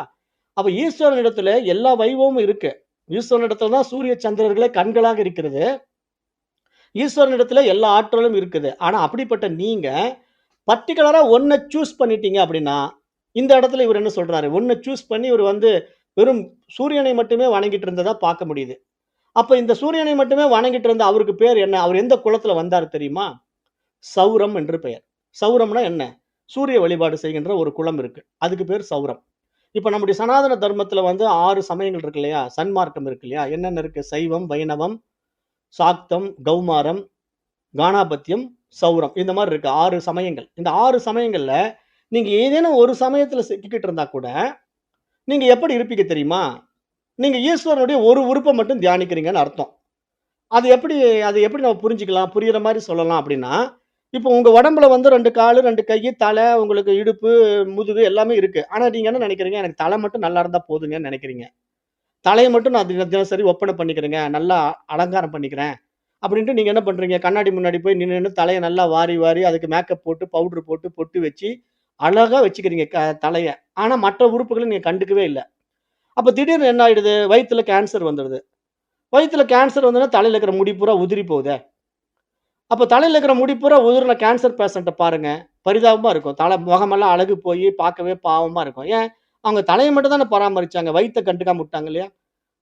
அப்ப ஈஸ்வரனிடத்துல எல்லா வைபவமும் இருக்கு. ஈஸ்வரனிடத்துல தான் சூரிய சந்திரர்களே கண்களாக இருக்கிறது. ஈஸ்வரனிடத்துல எல்லா ஆற்றலும் இருக்குது. ஆனா அப்படிப்பட்ட நீங்க பர்ட்டிகுலரா ஒண்ண சூஸ் பண்ணிட்டீங்க அப்படின்னா, இந்த இடத்துல இவரு என்ன சொல்றாரு? ஒண்ண சூஸ் பண்ணி இவரு வந்து வெறும் சூரியனை மட்டுமே வணங்கிட்டு இருந்ததா பார்க்க முடியுது. அப்ப இந்த சூரியனை மட்டுமே வணங்கிட்டு இருந்த அவருக்கு பேர் என்ன? அவர் எந்த குலத்துல வந்தாரு தெரியுமா? சௌரம் என்று பெயர். சௌரம்னா என்ன? சூரிய வழிபாடு செய்கின்ற ஒரு குலம் இருக்கு. அதுக்கு பேர் சௌரம். இப்ப நம்முடைய சனாதன தர்மத்துல வந்து 6 சமயங்கள் இருக்கு இல்லையா? சன்மார்க்கம் இருக்கு இல்லையா? என்னென்ன இருக்கு? சைவம், வைணவம், சாக்தம், கௌமாரம், கானாபத்தியம், சௌரம். இந்த மாரி இருக்கு. 6 சமயங்கள். இந்த 6 சமயங்கள்ல நீங்க ஏதேனும் ஒரு சமயத்துல சிக்கிக்கிட்டு இருந்தா கூட, நீங்க எப்படி இருப்பீங்க தெரியுமா? நீங்க ஈஸ்வரனுடைய ஒரு உறுப்ப மட்டும் தியானிக்கிறீங்கன்னு அர்த்தம். அது எப்படி அது எப்படி நம்ம புரிஞ்சுக்கலாம்? புரியிற மாரி சொல்லலாம் அப்படின்னா, இப்போ உங்க உடம்புல வந்து 2 காலு, 2 கையு, தலை, உங்களுக்கு இடுப்பு, முதுகு எல்லாமே இருக்கு. ஆனா நீங்க என்ன நெனைக்கிறீங்க? எனக்கு தலை மட்டும் நல்லா இருந்தா போதுங்கன்னு நெனைக்கிறீங்க. தலைய மட்டும் நான் தினசரி ஒப்பனை பண்ணிக்கிறேங்க. நல்லா அலங்காரம் பண்ணிக்கிறேன். அப்படின்ட்டு நீங்க என்ன பண்றீங்க? கண்ணாடி முன்னாடி போய் நின்னு தலைய நல்லா வாரி, வாரி அதுக்கு மேக்கப் போட்டு, பவுடர் போட்டு, பொட்டு வச்சு, அழகா வச்சுக்கிறீங்க தலைய. ஆனா மற்ற உறுப்புகள நீங்க கண்டுக்கவே இல்ல. அப்ப திடீர்னு என்ன ஆயிடுது? வயித்துல கேன்சர் வந்துடுது. வயித்துல கேன்சர் வந்ததுன்னா தலையில இருக்கிற முடி பூரா உதிரி போகுதே! அப்ப தலையில இருக்கிற முடி பூரா உதிர்ன கேன்சர் பேஷண்ட்ட பாருங்க. பரிதாபமா இருக்கும். முகமெல்லாம் அழகு போயி பார்க்கவே பாவமா இருக்கும். ஏன்? அவங்க தலைய மட்டும் தானே பராமரிச்சாங்க. வயித்த கண்டுக்காம விட்டாங்க இல்லையா?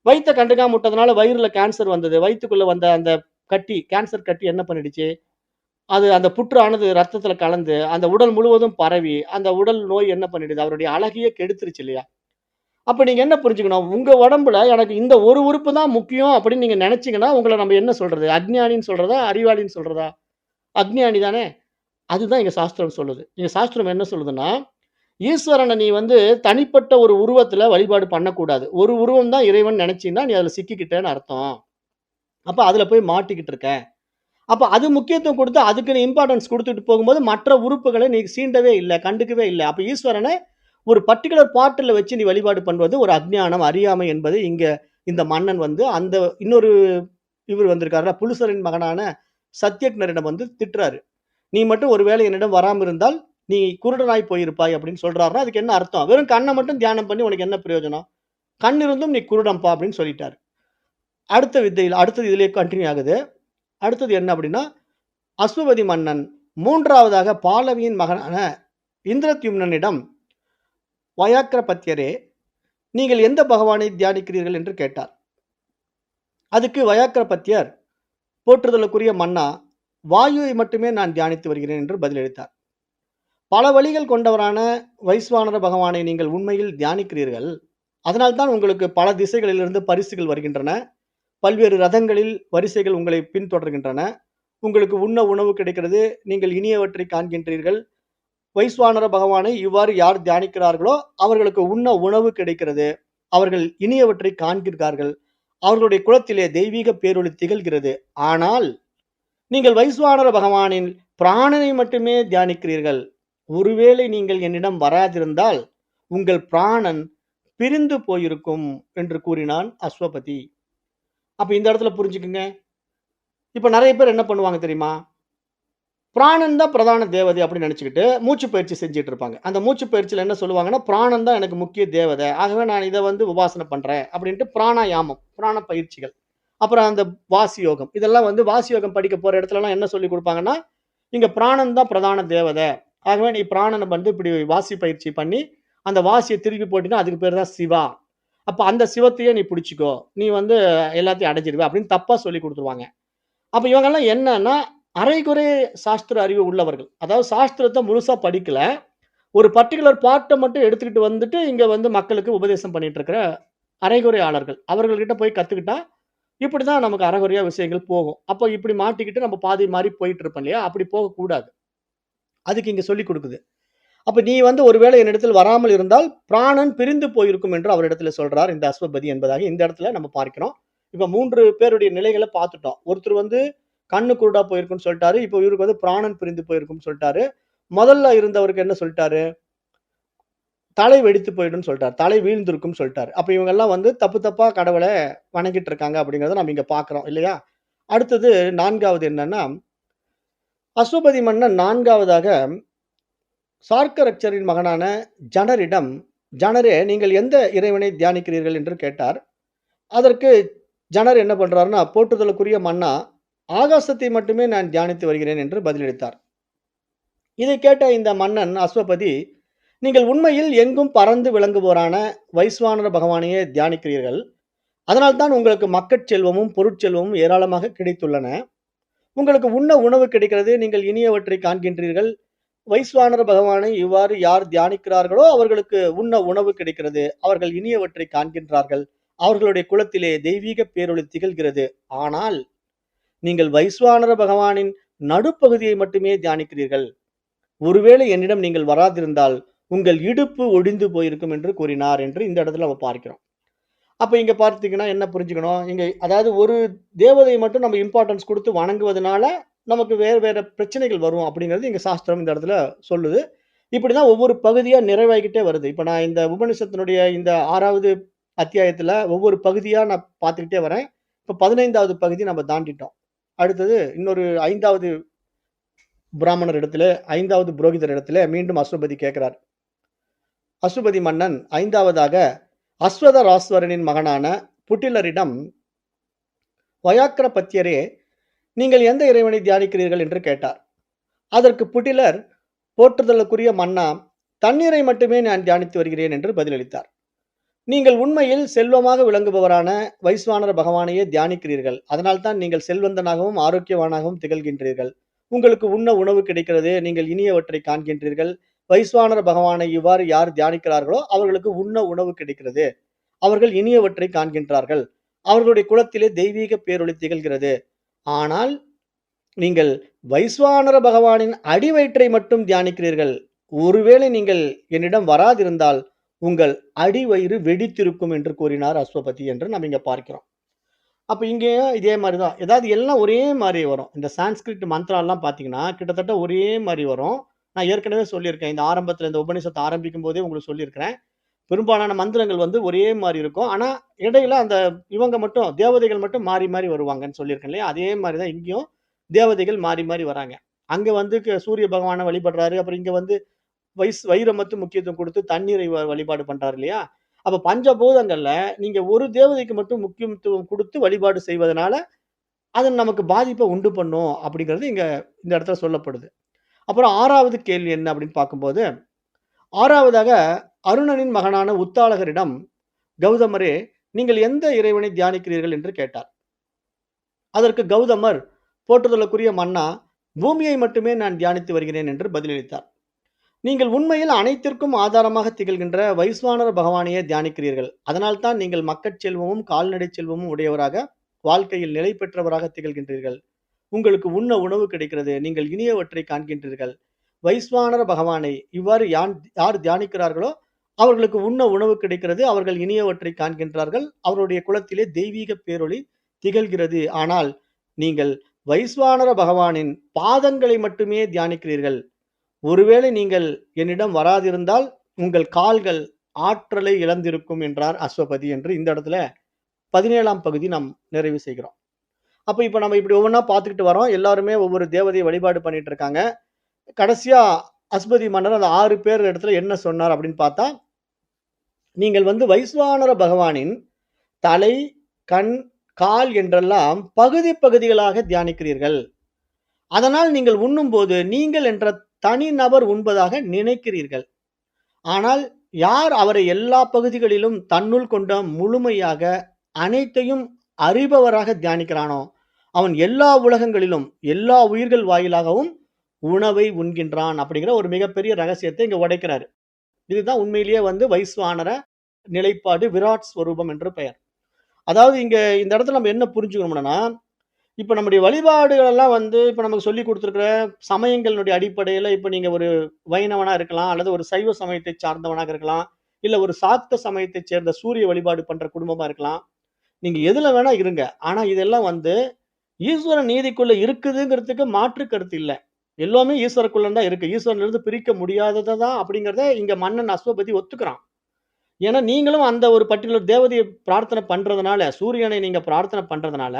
வயித்த கண்டுக்காம விட்டதுனால வயிறுல கேன்சர் வந்தது. வயித்துக்குள்ள வந்த அந்த கட்டி, கேன்சர் கட்டி என்ன பண்ணிடுச்சு? அது அந்த புற்று ஆனது ரத்தத்துல கலந்து, அந்த உடல் முழுவதும் பரவி, அந்த உடல் நோய் என்ன பண்ணிடுது? அவருடைய அழகையே கெடுத்துருச்சு இல்லையா? அப்ப நீங்க என்ன புரிஞ்சுக்கணும்? உங்க உடம்புல எனக்கு இந்த ஒரு உறுப்பு தான் முக்கியம் அப்படின்னு நீங்க நெனச்சீங்கன்னா, உங்கள நம்ம என்ன சொல்றது? அஞ்ஞானின்னு சொல்றதா? அறிவாளின்னு சொல்றதா? அஞ்ஞானி தானே! அதுதான் எங்க சாஸ்திரம் சொல்லுது. எங்க சாஸ்திரம் என்ன சொல்லுதுன்னா, ஈஸ்வரன நீ வந்து தனிப்பட்ட ஒரு உருவத்துல வழிபாடு பண்ணக்கூடாது. ஒரு உருவம் தான் இறைவன் நெனச்சீன்னா, நீ அதுல சிக்கிக்கிட்டேன்னு அர்த்தம். அப்ப அதுல போய் மாட்டிக்கிட்டு இருக்க. அப்ப அது முக்கியத்துவம் குடுத்து, அதுக்கு நீ இம்பார்ட்டன்ஸ் குடுத்துட்டு போகும்போது, மற்ற உறுப்புகள நீ சீண்டவே இல்ல, கண்டுக்கவே இல்ல. அப்ப ஈஸ்வரன ஒரு பர்ட்டிகுலர் பார்ட்ல வச்சு நீ வழிபாடு பண்ணுவது ஒரு அஞ்ஞானம், அறியாமை என்பது இங்க இந்த மன்னன் வந்து அந்த இன்னொரு இவர் வந்திருக்கார்ல, புலுசரின் மகனான சத்தியக்னரிடம் வந்து திட்டுறாரு. "நீ மட்டும் ஒரு வேளை என்னிடம் வராம இருந்தால், நீ குருடனாய் போயிருப்பாய்" அப்படின்னு சொல்றாருன்னா, அதுக்கு என்ன அர்த்தம்? வெறும் கண்ண மட்டும் தியானம் பண்ணி உனக்கு என்ன பிரயோஜனம்? கண் இருந்தும் நீ குருடன்பா அப்படின்னு சொல்லிட்டாரு. அடுத்தது இதிலேயே கன்டின்யூ ஆகுது. அடுத்தது என்ன அப்படின்னா, அஸ்வபதி மன்னன் 3வதாக பாலவியின் மகனான இந்திரத்யும்னனிடம், "வயாக்கிரபத்தியரே, நீங்கள் எந்த பகவானை தியானிக்கிறீர்கள்?" என்று கேட்டார். அதுக்கு வயாக்கிரபத்தியர், "போற்றுதலுக்குரிய மன்னா, வாயுவை மட்டுமே நான் தியானித்து வருகிறேன்" என்று பதிலளித்தார். "பல வழிகள் கொண்டவரான வைஸ்வானர பகவானை நீங்கள் உண்மையில் தியானிக்கிறீர்கள். அதனால்தான் உங்களுக்கு பல திசைகளிலிருந்து பரிசுகள் வருகின்றன. பல்வேறு ரதங்களில் வரிசைகள் உங்களை பின்தொடர்கின்றன. உங்களுக்கு உண்ண உணவு கிடைக்கிறது. நீங்கள் இனியவற்றை காண்கின்றீர்கள். வைஸ்வானர பகவானை இவ்வாறு யார் தியானிக்கிறார்களோ, அவர்களுக்கு உண்ண உணவு கிடைக்கிறது. அவர்கள் இனியவற்றை காண்கிறார்கள். அவர்களுடைய குலத்திலே தெய்வீக பேரொளி திகழ்கிறது. ஆனால் நீங்கள் வைஸ்வானர பகவானின் பிராணனை மட்டுமே தியானிக்கிறீர்கள். ஒருவேளை நீங்கள் என்னிடம் வராதிருந்தால், உங்கள் பிராணன் பிரிந்து போயிருக்கும்" என்று கூறினான் அஸ்வபதி. அப்ப இந்த இடத்துல புரிஞ்சுக்குங்க. இப்ப நெறைய பேர் என்ன பண்ணுவாங்க தெரியுமா? பிராணன் தான் பிரதான தேவதை அப்படின்னு நெனச்சுக்கிட்டு, மூச்சு பயிற்சி செஞ்சுட்டு இருப்பாங்க. அந்த மூச்சு பயிற்சியில என்ன சொல்லுவாங்கன்னா, பிராணன் தான் எனக்கு முக்கிய தேவதை. ஆகவே நான் இத வந்து உபாசனை பண்றேன் அப்படின்ட்டு பிராணாயாமம், பிராண பயிற்சிகள். அப்புறம் அந்த வாசி யோகம். இதெல்லாம் வந்து வாசி யோகம் படிக்க போற இடத்துலலாம் என்ன சொல்லிக் குடுப்பாங்கன்னா, இங்க பிராணன் தான் பிரதான தேவதை. ஆகவே நீ பிராணன வந்து இப்படி வாசி பயிற்சி பண்ணி, அந்த வாசிய திருப்பி போட்டீன்னா, அதுக்கு பேரு தான் சிவா. அப்ப அந்த சிவத்தையே நீ புடிச்சுக்கோ. நீ வந்து எல்லாத்தையும் அடைஞ்சிருவ அப்படின்னு தப்பா சொல்லிக் குடுத்துருவாங்க. அப்ப இவங்கலாம் என்னன்னா, அரைகுறை சாஸ்திர அறிவு உள்ளவர்கள். அதாவது சாஸ்திரத்த முழுசா படிக்கல. ஒரு பர்ட்டிகுலர் பார்ட்ட மட்டும் எடுத்துக்கிட்டு வந்துட்டு, இங்க வந்து மக்களுக்கு உபதேசம் பண்ணிட்டு இருக்கிற அரைகுறையாளர்கள். அவர்கள்கிட்ட போய் கத்துக்கிட்டா, இப்படிதான் நமக்கு அரைகுறையா விஷயங்கள் போகும். அப்ப இப்படி மாட்டிக்கிட்டு நம்ம பாதை மாறி போயிட்டு இருப்போம் இல்லையா? அப்படி போகக்கூடாது. அதுக்கு இங்க சொல்லிக் குடுக்குது. அப்ப நீ வந்து ஒருவேளை என்னிடத்தில் வராமல் இருந்தால், பிராணன் பிரிந்து போயிருக்கும் என்று அவரிடத்தில சொல்றார் இந்த அஸ்வபதி என்பதாக இந்த இடத்துல நம்ம பார்க்கிறோம். இப்ப 3 பேருடைய நிலைகள பார்த்துட்டோம். ஒருத்தர் வந்து கண்ணு குருடா போயிருக்குன்னு சொல்ட்டாரு. இப்போ இவருக்கு வந்து பிராணன் பிரிந்து போயிருக்கும்னு சொல்ட்டாரு. முதல்ல இருந்தவருக்கு என்ன சொல்ட்டாரு? தலை வெடித்து போயிடும்னு சொல்ட்டாரு. தலை வீழ்ந்திருக்கும்னு சொல்ட்டாரு. அப்ப இவங்கலாம் வந்து தப்பு தப்பா கடவுள வணங்கிட்டு இருக்காங்க அப்படிங்கிறத நம்ம இங்க பார்க்கிறோம் இல்லையா? அடுத்தது 4வது என்னன்னா, அஸ்வபதி மன்னன் 4வதாக சார்கரக்சரின் மகனான ஜனரிடம், "ஜனரே, நீங்கள் எந்த இறைவனை தியானிக்கிறீர்கள்?" என்று கேட்டார். அதற்கு ஜனர் என்ன பண்றாருன்னா, "போற்றுதலுக்குரிய மன்னா, ஆகாசத்தை மட்டுமே நான் தியானித்து வருகிறேன்" என்று பதிலளித்தார். இதை கேட்ட இந்த மன்னன் அஸ்வபதி, "நீங்கள் உண்மையில் எங்கும் பறந்து விளங்குவோரான வைஸ்வானர பகவானையே தியானிக்கிறீர்கள். அதனால்தான் உங்களுக்கு மக்கட் செல்வமும், பொருட்செல்வமும் ஏராளமாக கிடைத்துள்ளன. உங்களுக்கு உண்ண உணவு கிடைக்கிறது. நீங்கள் இனியவற்றை காண்கின்றீர்கள். வைஸ்வானர பகவானை இவ்வாறு யார் தியானிக்கிறார்களோ, அவர்களுக்கு உண்ண உணவு கிடைக்கிறது. அவர்கள் இனியவற்றை காண்கின்றார்கள். அவர்களுடைய குலத்திலே தெய்வீக பேரொளி திகழ்கிறது. ஆனால் நீங்கள் வைஸ்வானர பகவானின் நடுப்பகுதியை மட்டுமே தியானிக்கிறீர்கள். ஒருவேளை என்னிடம் நீங்கள் வராதிருந்தால், உங்கள் இடுப்பு ஒடிந்து போயிருக்கும்" என்று கூறினார் என்று இந்த இடத்துல நம்ம பார்க்கிறோம். அப்ப இங்க பார்த்தீங்கன்னா என்ன புரிஞ்சுக்கணும்? இங்க அதாவது ஒரு தேவதையை மட்டும் நம்ம இம்பார்ட்டன்ஸ் குடுத்து வணங்குவதனால, நமக்கு வேற வேற பிரச்சனைகள் வரும் அப்படிங்கிறது இங்க சாஸ்திரம் இந்த இடத்துல சொல்லுது. இப்படிதான் ஒவ்வொரு பகுதியா நிறைவாகிக்கிட்டே வருது. இப்ப நான் இந்த உபநிஷத்தினுடைய இந்த 6வது அத்தியாயத்துல ஒவ்வொரு பகுதியா நான் பார்த்துக்கிட்டே வரேன். இப்ப 15வது பகுதி நம்ம தாண்டிட்டோம். அடுத்தது இன்னொரு 5வது பிராமணர் இடத்திலே 5வது புரோகிதர் இடத்திலே மீண்டும் அஸ்வபதி கேட்கிறார். அசுபதி மன்னன் 5வதாக அஸ்வதராஸ்வரனின் மகனான புட்டிலரிடம், "வயாக்கிரபத்தியரே, நீங்கள் எந்த இறைவனை தியானிக்கிறீர்கள் என்று கேட்டார். அதற்கு புட்டிலர், போற்றுதலுக்குரிய மன்னா, தண்ணீரை மட்டுமே நான் தியானித்து வருகிறேன் என்று பதிலளித்தார். நீங்கள் உண்மையில் செல்வமாக விளங்குபவரான வைஸ்வானர பகவானையே தியானிக்கிறீர்கள். அதனால்தான் நீங்கள் செல்வந்தனாகவும் ஆரோக்கியவானாகவும் திகழ்கின்றீர்கள். உங்களுக்கு உண்ண உணவு கிடைக்கிறது. நீங்கள் இனியவற்றை காண்கின்றீர்கள். வைஸ்வானர பகவானை இவ்வாறு யார் தியானிக்கிறார்களோ அவர்களுக்கு உண்ண உணவு கிடைக்கிறது. அவர்கள் இனியவற்றை காண்கின்றார்கள். அவர்களுடைய குலத்திலே தெய்வீக பேரொளி திகழ்கிறது. ஆனால் நீங்கள் வைஸ்வானர பகவானின் அடிவயிற்றை மட்டும் தியானிக்கிறீர்கள். ஒருவேளை நீங்கள் என்னிடம் வராதிருந்தால் உங்கள் அடிவயிறு வெடித்திருக்கும் என்று கூறினார் அஸ்வபதி என்று நம்ம இங்க பார்க்கிறோம். அப்ப இங்கேயும் இதே மாதிரி தான். ஏதாவது எல்லாம் ஒரே மாரி வரும். இந்த சான்ஸ்கிரிட் மந்த்ராலாம் பார்த்தீங்கன்னா, கிட்டத்தட்ட ஒரே மாரி வரும். நான் ஏற்கனவே சொல்லியிருக்கேன். இந்த ஆரம்பத்தில இந்த உபநிஷத்தை ஆரம்பிக்கும்போதே உங்களுக்கு சொல்லியிருக்கிறேன். பெரும்பாலான மந்திரங்கள் வந்து ஒரே மாரி இருக்கும். ஆனா, இடையில அந்த இவங்க மட்டும் தேவதைகள் மட்டும் மாறி, மாறி வருவாங்கன்னு சொல்லியிருக்கேன் இல்லையா? அதே மாரி தான் இங்கேயும் தேவதைகள் மாறி, மாறி வராங்க. அங்க வந்து சூரிய பகவான வழிபடுறாரு. அப்புறம் இங்க வந்து வைரமத்து முக்கியத்துவம் கொடுத்து தண்ணீரை வழிபாடு பண்றாரு இல்லையா? அப்ப பஞ்சபூதங்கள்ல நீங்க ஒரு தேவதைக்கு மட்டும் முக்கியத்துவம் குடுத்து வழிபாடு செய்வதனால, அது நமக்கு பாதிப்ப உண்டு பண்ணும் அப்படிங்கிறது இங்க இந்த இடத்துல சொல்லப்படுது. அப்புறம் 6வது கேள்வி என்ன அப்படின்னு பார்க்கும்போது, 6வதாக அருணனின் மகனான உத்தாலகரிடம் கௌதமரே, நீங்கள் எந்த இறைவனை தியானிக்கிறீர்கள் என்று கேட்டார். அதற்கு கௌதமர், போற்றுதலுக்குரிய மன்னா, பூமியை மட்டுமே நான் தியானித்து வருகிறேன் என்று பதிலளித்தார். நீங்கள் உண்மையில் அனைத்திற்கும் ஆதாரமாக திகழ்கின்ற வைஸ்வானர பகவானையே தியானிக்கிறீர்கள். அதனால்தான் நீங்கள் மக்கட் செல்வமும் கால்நடை செல்வமும் உடையவராக வாழ்க்கையில் நிலை பெற்றவராக திகழ்கின்றீர்கள். உங்களுக்கு உண்ண உணவு கிடைக்கிறது. நீங்கள் இனியவற்றை காண்கின்றீர்கள். வைஸ்வானர பகவானை இவ்வாறு யார் தியானிக்கிறார்களோ அவர்களுக்கு உண்ண உணவு கிடைக்கிறது. அவர்கள் இனியவற்றை காண்கின்றார்கள். அவருடைய குலத்திலே தெய்வீக பேரொளி திகழ்கிறது. ஆனால் நீங்கள் வைஸ்வானர பகவானின் பாதங்களை மட்டுமே தியானிக்கிறீர்கள். ஒருவேளை நீங்கள் என்னிடம் வராதிருந்தால் உங்கள் கால்கள் ஆற்றலை இழந்திருக்கும் என்றார் அஸ்வபதி என்று இந்த இடத்துல 17ஆம் பகுதி நாம் நிறைவு செய்கிறோம். அப்ப இப்ப நம்ம இப்படி ஒவ்வொன்னா பார்த்துக்கிட்டு வரோம். எல்லாருமே ஒவ்வொரு தேவதையை வழிபாடு பண்ணிட்டு இருக்காங்க. கடைசியா அஸ்வதி மன்னர் அந்த 6 பேர் இடத்துல என்ன சொன்னார் அப்படின்னு பார்த்தா, நீங்கள் வந்து வைஸ்வானர பகவானின் தலை, கண், கால் என்றெல்லாம் பகுதி பகுதிகளாக தியானிக்கிறீர்கள். அதனால் நீங்கள் உண்ணும்போது நீங்கள் என்ற தனி நபர் உண்பதாக நினைக்கிறீர்கள். ஆனால் யார் அவரை எல்லா பகுதிகளிலும் தன்னுள் கொண்ட முழுமையாக அனைத்தையும் அறிபவராக தியானிக்கிறானோ, அவன் எல்லா உலகங்களிலும் எல்லா உயிர்கள் வாயிலாகவும் உணவை உண்கின்றான் அப்படிங்கிற ஒரு மிகப்பெரிய ரகசியத்தை இங்க உடைக்கிறாரு. இதுதான் உண்மையிலேயே வந்து வைஸ்வானர நிலைப்பாடு, விராட் ஸ்வரூபம் என்று பெயர். அதாவது இங்க இந்த இடத்துல நம்ம என்ன புரிஞ்சுக்கணும்னா, இப்ப நம்முடைய வழிபாடுகள் எல்லாம் வந்து இப்ப நமக்கு சொல்லிக் குடுத்திருக்கிற சமயங்களினுடைய அடிப்படையில இப்ப நீங்க ஒரு வைணவனா இருக்கலாம், அல்லது ஒரு சைவ சமயத்தை சார்ந்தவனாக இருக்கலாம், இல்ல ஒரு சாக்த சமயத்தைச் சேர்ந்த சூரிய வழிபாடு பண்ற குடும்பமா இருக்கலாம். நீங்க எதுல வேணா இருங்க. ஆனா இதெல்லாம் வந்து ஈஸ்வர நீதிக்குள்ள இருக்குதுங்கிறதுக்கு மாற்று கருத்து இல்ல. எல்லாமே ஈஸ்வரக்குள்ள தான் இருக்கு. ஈஸ்வரனிலிருந்து பிரிக்க முடியாதது தான் அப்படிங்கிறத இங்க மன்னன் அஸ்வபதி ஒத்துக்கிறான். ஏன்னா நீங்களும் அந்த ஒரு பர்ட்டிகுலர் தேவதைய பிரார்த்தனை பண்றதுனால, சூரியனை நீங்க பிரார்த்தனை பண்றதுனால,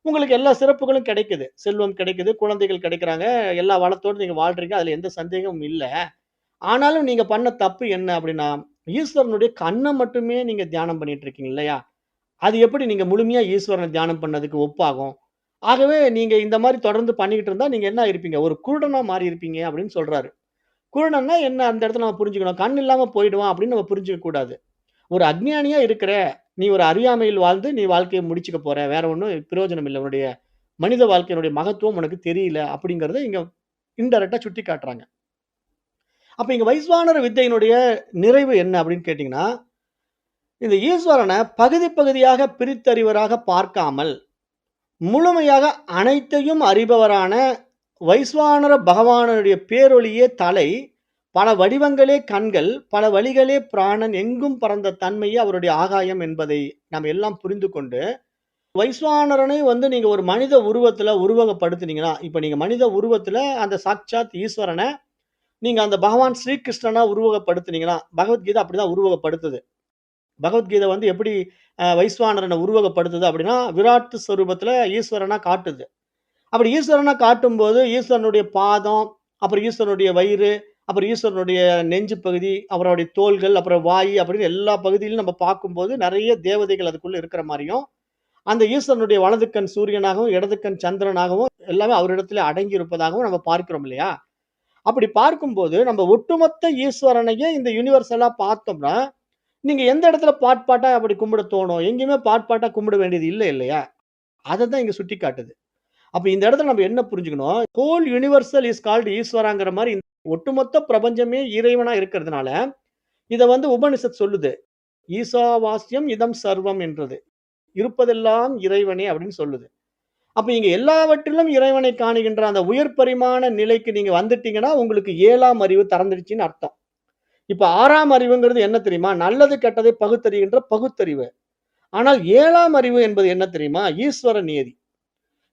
உங்களுக்கு எல்லா சிறப்புகளும் கிடைக்குது. செல்வம் கிடைக்குது, குழந்தைகள் கிடைக்கிறாங்க, எல்லா வளத்தோடு நீங்க வாழ்றீங்க. அதுல எந்த சந்தேகமும் இல்ல. ஆனாலும் நீங்க பண்ண தப்பு என்ன அப்படின்னா, ஈஸ்வரனுடைய கண்ண மட்டுமே நீங்க தியானம் பண்ணிட்டு இருக்கீங்க இல்லையா? அது எப்படி நீங்க முழுமையா ஈஸ்வரன தியானம் பண்ணதுக்கு ஒப்பாகும்? ஆகவே நீங்க இந்த மாரி தொடர்ந்து பண்ணிக்கிட்டு இருந்தா, நீங்க என்ன இருப்பீங்க? ஒரு குருடனா மாறி இருப்பீங்க அப்படின்னு சொல்றாரு. குருடன்னா என்ன? அந்த இடத்துல நம்ம புரிஞ்சுக்கணும். கண் இல்லாம போயிடுவான் அப்படின்னு நம்ம புரிஞ்சுக்க கூடாது. ஒரு அஞ்ஞானியா இருக்கிற, நீ ஒரு அறியாமையில் வாழ்ந்து நீ வாழ்க்கைய முடிச்சுக்க போற. வேற ஒண்ணும் பிரயோஜனம் இல்ல. உன்னுடைய மனித வாழ்க்கையினுடைய மகத்துவம் உனக்கு தெரியல அப்படிங்கிறத இங்க இன்டைரக்ட்டா சுட்டி காட்டுறாங்க. அப்ப இங்க வைஸ்வானர வித்தையினுடைய நிறைவு என்ன அப்படின்னு கேட்டீங்கன்னா, இந்த ஈஸ்வரன பகுதி பகுதியாக பிரித்தறிவராக பார்க்காமல், முழுமையாக அனைத்தையும் அறிபவரான வைஸ்வானர பகவானுடைய பேரொளியே தலை, பல வடிவங்களே கண்கள், பல வழிகளே பிராணன், எங்கும் பரந்த தன்மையே அவருடைய ஆகாயம் என்பதை நாம் எல்லாம் புரிந்து கொண்டு, வைஸ்வானரனை வந்து நீங்க ஒரு மனித உருவத்துல உருவகப்படுத்துனீங்கன்னா, இப்ப நீங்க மனித உருவத்துல அந்த சாட்சாத் ஈஸ்வரன நீங்க அந்த பகவான் ஸ்ரீகிருஷ்ணனா உருவகப்படுத்துனீங்கன்னா, பகவத்கீதை அப்படிதான் உருவகப்படுத்துது. பகவத்கீதை வந்து எப்படி வைஸ்வானரன உருவகப்படுத்துது அப்படின்னா, விராட் ஸ்வரூபத்துல ஈஸ்வரனா காட்டுது. அப்படி ஈஸ்வரனா காட்டும்போது, ஈஸ்வரனுடைய பாதம், அப்புறம் ஈஸ்வரனுடைய வயிறு, அப்புறம் ஈஸ்வரனுடைய நெஞ்சு பகுதி, அவருடைய தோள்கள், அப்புறம் வாய் அப்படின்னு எல்லா பகுதியிலும் நம்ம பார்க்கும்போது, நெறைய தேவதைகள் அதுக்குள்ள இருக்கிற மாரியும், அந்த ஈஸ்வரனுடைய வலது கண் சூரியனாகவும், இடது கண் சந்திரனாகவும் எல்லாமே அவரிடத்திலே அடங்கி இருப்பதாகவும் நம்ம பார்க்கிறோம் இல்லையா? அப்படி பார்க்கும்போது நம்ம ஒட்டுமொத்த ஈஸ்வரனையே இந்த யுனிவர்சலா பார்த்தோம்னா, நீங்க எந்த இடத்துல பார்ட் பார்ட்டா அப்படி கும்பிட தோணும்? எங்கேயுமே பார்ட் பார்ட்டா கும்பிட வேண்டியது இல்ல இல்லையா? அததான் இங்க சுட்டிக்காட்டுது. அப்ப இந்த இடத்துல நம்ம என்ன புரிஞ்சுக்கணும்? ஹோல் யுனிவர்சல் இஸ் கால்ட் ஈஸ்வராங்கிற மாரி ஒட்டுமொத்த பிரபஞ்சமே இறைவனா இருக்கிறதுனால, இத உபனிஷத் சொல்லுது. ஈசாவாஸ்யம் இதம் சர்வம் என்றது. இருப்பதெல்லாம் இறைவனே அப்படின்னு சொல்லுது. அப்ப இங்க எல்லாவற்றிலும் இறைவனை காணுகின்ற அந்த உயர் பரிமாண நிலைக்கு நீங்க வந்துட்டீங்கன்னா, உங்களுக்கு 7ஆம் அறிவு திறந்துடுச்சுன்னு அர்த்தம். இப்ப 6ஆம் அறிவுங்கிறது என்ன தெரியுமா? நல்லது, கெட்டதை பகுத்தறிகின்ற பகுத்தறிவு. ஆனால் 7ஆம் அறிவு என்பது என்ன தெரியுமா? ஈஸ்வர நியதி.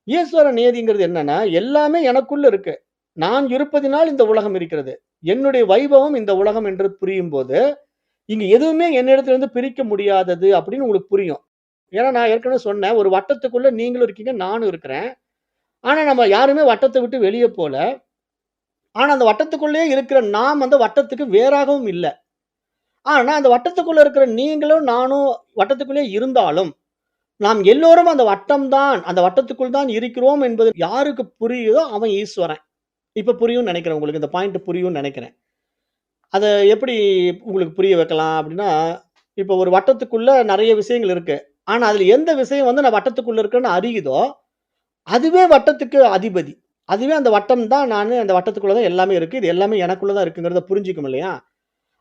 ஈஸ்வர நியதிங்கிறது என்னன்னா, எல்லாமே எனக்குள்ள இருக்கு. நான் இருப்பதினால் இந்த உலகம் இருக்கிறது. என்னுடைய வைபவம் இந்த உலகம் என்று புரியும்போது, இங்க எதுவுமே என்னிடத்திலிருந்து பிரிக்க முடியாதது அப்படின்னு உங்களுக்கு புரியும். ஏன்னா நான் ஏற்கனவே சொன்னேன், ஒரு வட்டத்துக்குள்ள நீங்களும் இருக்கீங்க, நானும் இருக்கிறேன். ஆனா நம்ம யாருமே வட்டத்த விட்டு வெளிய போல. ஆனா அந்த வட்டத்துக்குள்ளேயே இருக்கிற நாம் அந்த வட்டத்துக்கு வேறாகவும் இல்ல. ஆனா அந்த வட்டத்துக்குள்ள இருக்கிற நீங்களும், நானும் வட்டத்துக்குள்ளே இருந்தாலும், நாம் எல்லோரும் அந்த வட்டம் தான், அந்த வட்டத்துக்குள் தான் இருக்கிறோம் என்பது யாருக்கு புரியுதோ அவன் ஈஸ்வரன். இப்ப புரியும்னு நெனைக்கிறேன் உங்களுக்கு. இந்த பாயிண்ட் புரியும்னு நெனைக்கிறேன். அத எப்படி உங்களுக்கு புரிய வைக்கலாம் அப்படின்னா, இப்ப ஒரு வட்டத்துக்குள்ள நெறைய விஷயங்கள் இருக்கு. ஆனா அதுல எந்த விஷயம் நான் வட்டத்துக்குள்ள இருக்குன்னு அறியுதோ, அதுவே வட்டத்துக்கு அதிபதி. அதுவே அந்த வட்டம் தான் நானு, அந்த வட்டத்துக்குள்ள தான் எல்லாமே இருக்கு. இது எல்லாமே எனக்குள்ள தான் இருக்குங்கிறத புரிஞ்சுக்கும் இல்லையா?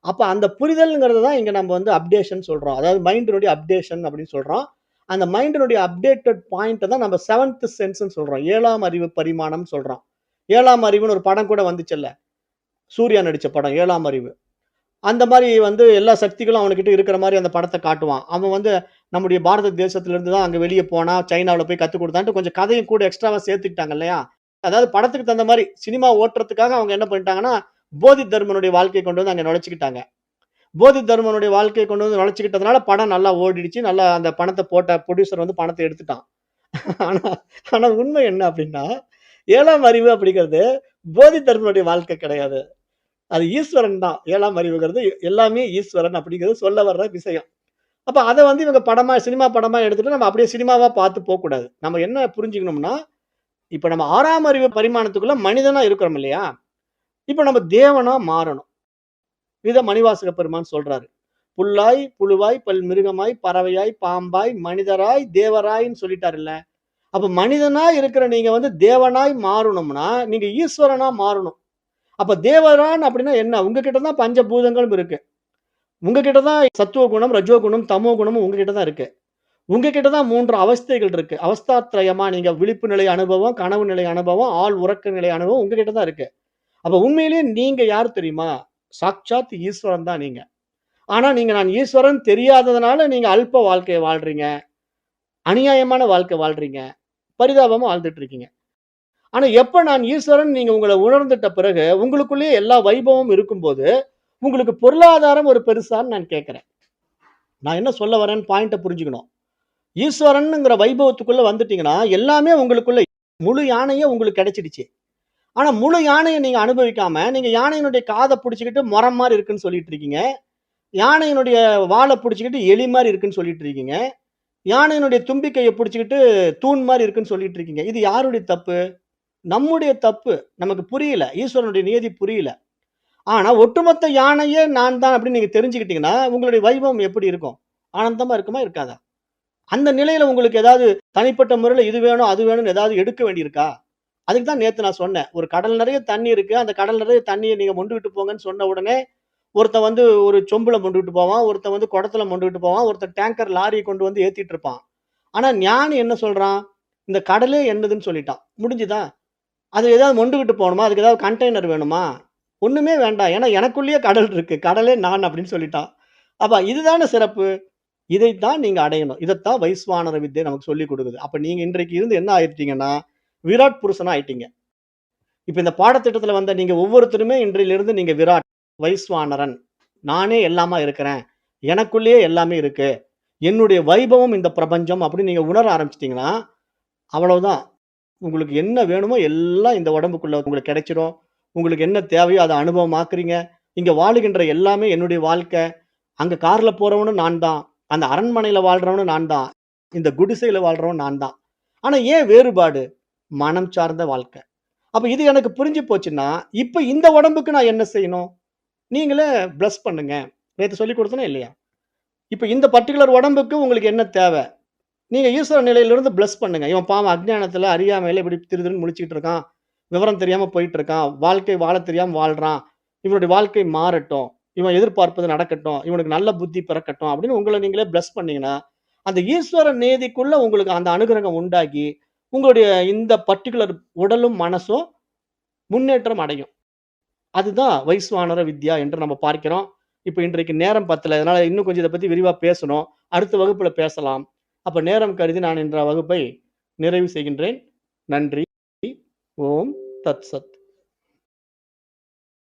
அப்ப அந்த புரிதல்ங்கிறது தான் இங்க நம்ம அப்டேஷன் சொல்றோம். அதாவது மைண்டினுடைய அப்டேஷன் அப்படின்னு சொல்றோம். அந்த மைண்டினுடைய அப்டேட்டட் பாயிண்ட்ட தான் நம்ம 7த் சென்ஸ்ன்னு சொல்றோம். 7ஆம் அறிவு பரிமாணம் சொல்றோம். 7ஆம் அறிவுன்னு ஒரு படம் கூட வந்துச்சுல்ல. சூர்யா நடிச்ச படம் 7ஆம் அறிவு. அந்த மாரி எல்லா சக்திகளும் அவனுகிட்ட இருக்கிற மாரி அந்த படத்த காட்டுவான். அவன் நம்முடைய பாரத தேசத்திலிருந்து தான் அங்க வெளிய போனான். சைனாவுல போய் கத்துக் குடுத்தான்ட்டு கொஞ்சம் கதையும் கூட எக்ஸ்ட்ராவா சேர்த்துக்கிட்டாங்க இல்லையா? அதாவது படத்துக்கு தகுந்த மாரி சினிமா ஓட்டுறதுக்காக அவங்க என்ன பண்ணிட்டாங்கன்னா, போதி தர்மனுடைய வாழ்க்கைய கொண்டு அங்க நுழைச்சுக்கிட்டாங்க. போதி தர்மனுடைய வாழ்க்கைய கொண்டு நுழைச்சுக்கிட்டதுனால படம் நல்லா ஓடிடுச்சு. நல்லா அந்த பணத்த போட்ட புரொடியூசர் பணத்த எடுத்துட்டான். ஆனா ஆனா உண்மை என்ன அப்டின்னா, 7ஆம் அறிவு அப்படிங்கிறது போதி தர்மனுடைய வாழ்க்கை கிடையாது. அது ஈஸ்வரன் தான். 7ஆம் அறிவுங்கிறது எல்லாமே ஈஸ்வரன் அப்படிங்கிறது சொல்ல வர்ற விஷயம். அப்ப அத இவங்க படமா, சினிமா படமா எடுத்துட்டு நம்ம அப்படியே சினிமாவா பார்த்து போக்கூடாது. நம்ம என்ன புரிஞ்சுக்கணும்னா, இப்ப நம்ம 6ஆம் அறிவு பரிமாணத்துக்குள்ள மனிதனா இருக்கிறோம் இல்லையா? இப்ப நம்ம தேவனா மாறணும். இத மணிவாசக பெருமான் சொல்றாரு. புல்லாய், புழுவாய், மிருகமாய், பறவையாய், பாம்பாய், மனிதராய், தேவராய்ன்னு சொல்லிட்டாருல்ல. அப்ப மனிதனா இருக்கிற நீங்க தேவனாய் மாறணும்னா, நீங்க ஈஸ்வரனா மாறணும். அப்ப தேவரான் அப்படின்னா என்ன? உங்ககிட்ட தான் பஞ்சபூதங்களும் இருக்கு. உங்ககிட்ட தான் சத்துவ குணம், ரஜோ குணம், தமோ குணமும் உங்ககிட்ட தான் இருக்கு. உங்ககிட்ட தான் 3 அவஸ்தைகள் இருக்கு. அவஸ்தாத்ரயமா நீங்க விழிப்பு நிலை அனுபவம், கனவு நிலை அனுபவம், ஆழ் உறக்க நிலை அனுபவம் உங்ககிட்ட தான் இருக்கு. அப்ப உண்மையிலேயே நீங்க யார் தெரியுமா? சாக்ஷாத் ஈஸ்வரன் தான் நீங்க. ஆனா நீங்க நான் ஈஸ்வரன் தெரியாததுனால நீங்க அல்ப வாழ்க்கைய வாழ்றீங்க. அநியாயமான வாழ்க்கை வாழ்றீங்க. பரிதாபமா வாழ்ந்துட்டு இருக்கீங்க. ஆனா எப்ப நான் ஈஸ்வரன் நீங்க உங்கள உணர்ந்துட்ட பிறகு, உங்களுக்குள்ளேயே எல்லா வைபவமும் இருக்கும்போது, உங்களுக்கு பொருளாதாரம் ஒரு பெருசான்னு நான் கேட்கிறேன். நான் என்ன சொல்ல வரேன்னு பாயிண்ட்ட புரிஞ்சுக்கணும். ஈஸ்வரன்ங்கிற வைபவத்துக்குள்ள வந்துட்டீங்கன்னா, எல்லாமே உங்களுக்குள்ள முழு யானையே உங்களுக்கு கிடைச்சிடுச்சு. ஆனா முழு யானைய நீங்க அனுபவிக்காம, நீங்க யானையினுடைய காத புடிச்சுக்கிட்டு மொரம் மாரி இருக்குன்னு சொல்லிட்டு இருக்கீங்க. யானையினுடைய வால புடிச்சுக்கிட்டு எலி மாரி இருக்குன்னு சொல்லிட்டு இருக்கீங்க. யானையினுடைய தும்பிக்கைய புடிச்சுக்கிட்டு தூண் மாரி இருக்குன்னு சொல்லிட்டு இருக்கீங்க. இது யாருடைய தப்பு? நம்முடைய தப்பு. நமக்கு புரியல. ஈஸ்வரனுடைய நியதி புரியல. ஆனா ஒட்டுமொத்த யானையே நான் தான் அப்படின்னு நீங்க தெரிஞ்சுக்கிட்டீங்கன்னா, உங்களுடைய வைபவம் எப்படி இருக்கும்? ஆனந்தமா இருக்குமா? இருக்காதா? அந்த நிலையில உங்களுக்கு ஏதாவது தனிப்பட்ட முறையில இது வேணும், அது வேணும்னு ஏதாவது எடுக்க வேண்டியிருக்கா? அதுக்கு தான் நேத்து நான் சொன்னேன். ஒரு கடல் நெறைய தண்ணி இருக்கு. அந்த கடல் நெறைய தண்ணிய நீங்க மொண்டுகிட்டு போங்கன்னு சொன்ன உடனே, ஒருத்தன் ஒரு சொம்புல மொண்டுகிட்டு போவான். ஒருத்தன் குடத்துல மொண்டுகிட்டு போவான். ஒருத்தன் டேங்கர் லாரிய கொண்டு ஏத்திட்டு இருப்பான். ஆனா ஞானி என்ன சொல்றான்? இந்த கடலே என்னதுன்னு சொல்லிட்டான். முடிஞ்சுதா? அது ஏதாவது மொண்டுகிட்டு போணுமா? அதுக்கு ஏதாவது கண்டெய்னர் வேணுமா? ஒண்ணுமே வேண்டாம். ஏன்னா எனக்குள்ளேயே கடல் இருக்கு. கடலே நான் அப்படின்னு சொல்லிட்டான். அப்ப இதுதானே சிறப்பு. இதைத்தான் நீங்க அடையணும். இதத்தான் வைஸ்வானர வித்தை நமக்கு சொல்லிக் குடுக்குது. அப்ப நீங்க இன்றைக்கு இருந்து என்ன ஆயிட்டீங்கன்னா, விராட் புருஷனா ஆயிட்டீங்க. இப்ப இந்த பாடத்திட்டத்துல வந்த நீங்க ஒவ்வொருத்தருமே இன்றையிலிருந்து நீங்க விராட், வைஸ்வானரன். நானே எல்லாமா இருக்கிறேன். எனக்குள்ளேயே எல்லாமே இருக்கு. என்னுடைய வைபவம் இந்த பிரபஞ்சம் அப்படின்னு நீங்க உணர ஆரம்பிச்சுட்டீங்கன்னா, அவ்வளவுதான். உங்களுக்கு என்ன வேணுமோ எல்லாம் இந்த உடம்புக்குள்ள உங்களுக்கு கிடைச்சிடும். உங்களுக்கு என்ன தேவையோ அத அனுபவமாக்குறீங்க. இங்க வாழுகின்ற எல்லாமே என்னுடைய வாழ்க்கை. அங்க கார்ல போறவனும் நான் தான். அந்த அரண்மனையில வாழ்றவனும் நான் தான். இந்த குடிசையில வாழ்றவன் நான் தான். ஆனா ஏன் வேறுபாடு? மனம் சார்ந்த வாழ்க்கை. அப்ப இது எனக்கு புரிஞ்சு போச்சுன்னா, இப்ப இந்த உடம்புக்கு நான் என்ன செய்யணும்? நீங்களே பிளஸ் பண்ணுங்க. நேத்து சொல்லிக் குடுத்தேனா இல்லையா? இப்ப இந்த பர்ட்டிகுலர் உடம்புக்கு உங்களுக்கு என்ன தேவை? நீங்க ஈஸ்வர நிலையிலிருந்து பிளஸ் பண்ணுங்க. இவன் பாவம் அஞ்ஞானத்துல, அறியாமையில இப்படி திரு திருன்னு முழிச்சுக்கிட்டு இருக்கான். விவரம் தெரியாம போயிட்டு இருக்கான். வாழ்க்கை வாழத் தெரியாம வாழ்றான். இவனுடைய வாழ்க்கை மாறட்டும். இவன் எதிர்பார்ப்பது நடக்கட்டும். இவனுக்கு நல்ல புத்தி பிறக்கட்டும் அப்படின்னு உங்கள நீங்களே பிளஸ் பண்ணீங்கன்னா, அந்த ஈஸ்வர நேதிக்குள்ள உங்களுக்கு அந்த அனுகிரகம் உண்டாகி, உங்களுடைய இந்த பர்ட்டிகுலர் உடலும், மனசும் முன்னேற்றம் அடையும். அதுதான் வைஸ்வானர வித்யா என்று நம்ம பார்க்கிறோம். இப்ப இன்றைக்கு நேரம் பத்தல. அதனால இன்னும் கொஞ்சம் இத பத்தி விரிவா பேசணும். அடுத்த வகுப்புல பேசலாம். அப்ப நேரம் கருதி நான் இன்ற வகுப்பை நிறைவு செய்கின்றேன். நன்றி. ஓம் தத் சத்.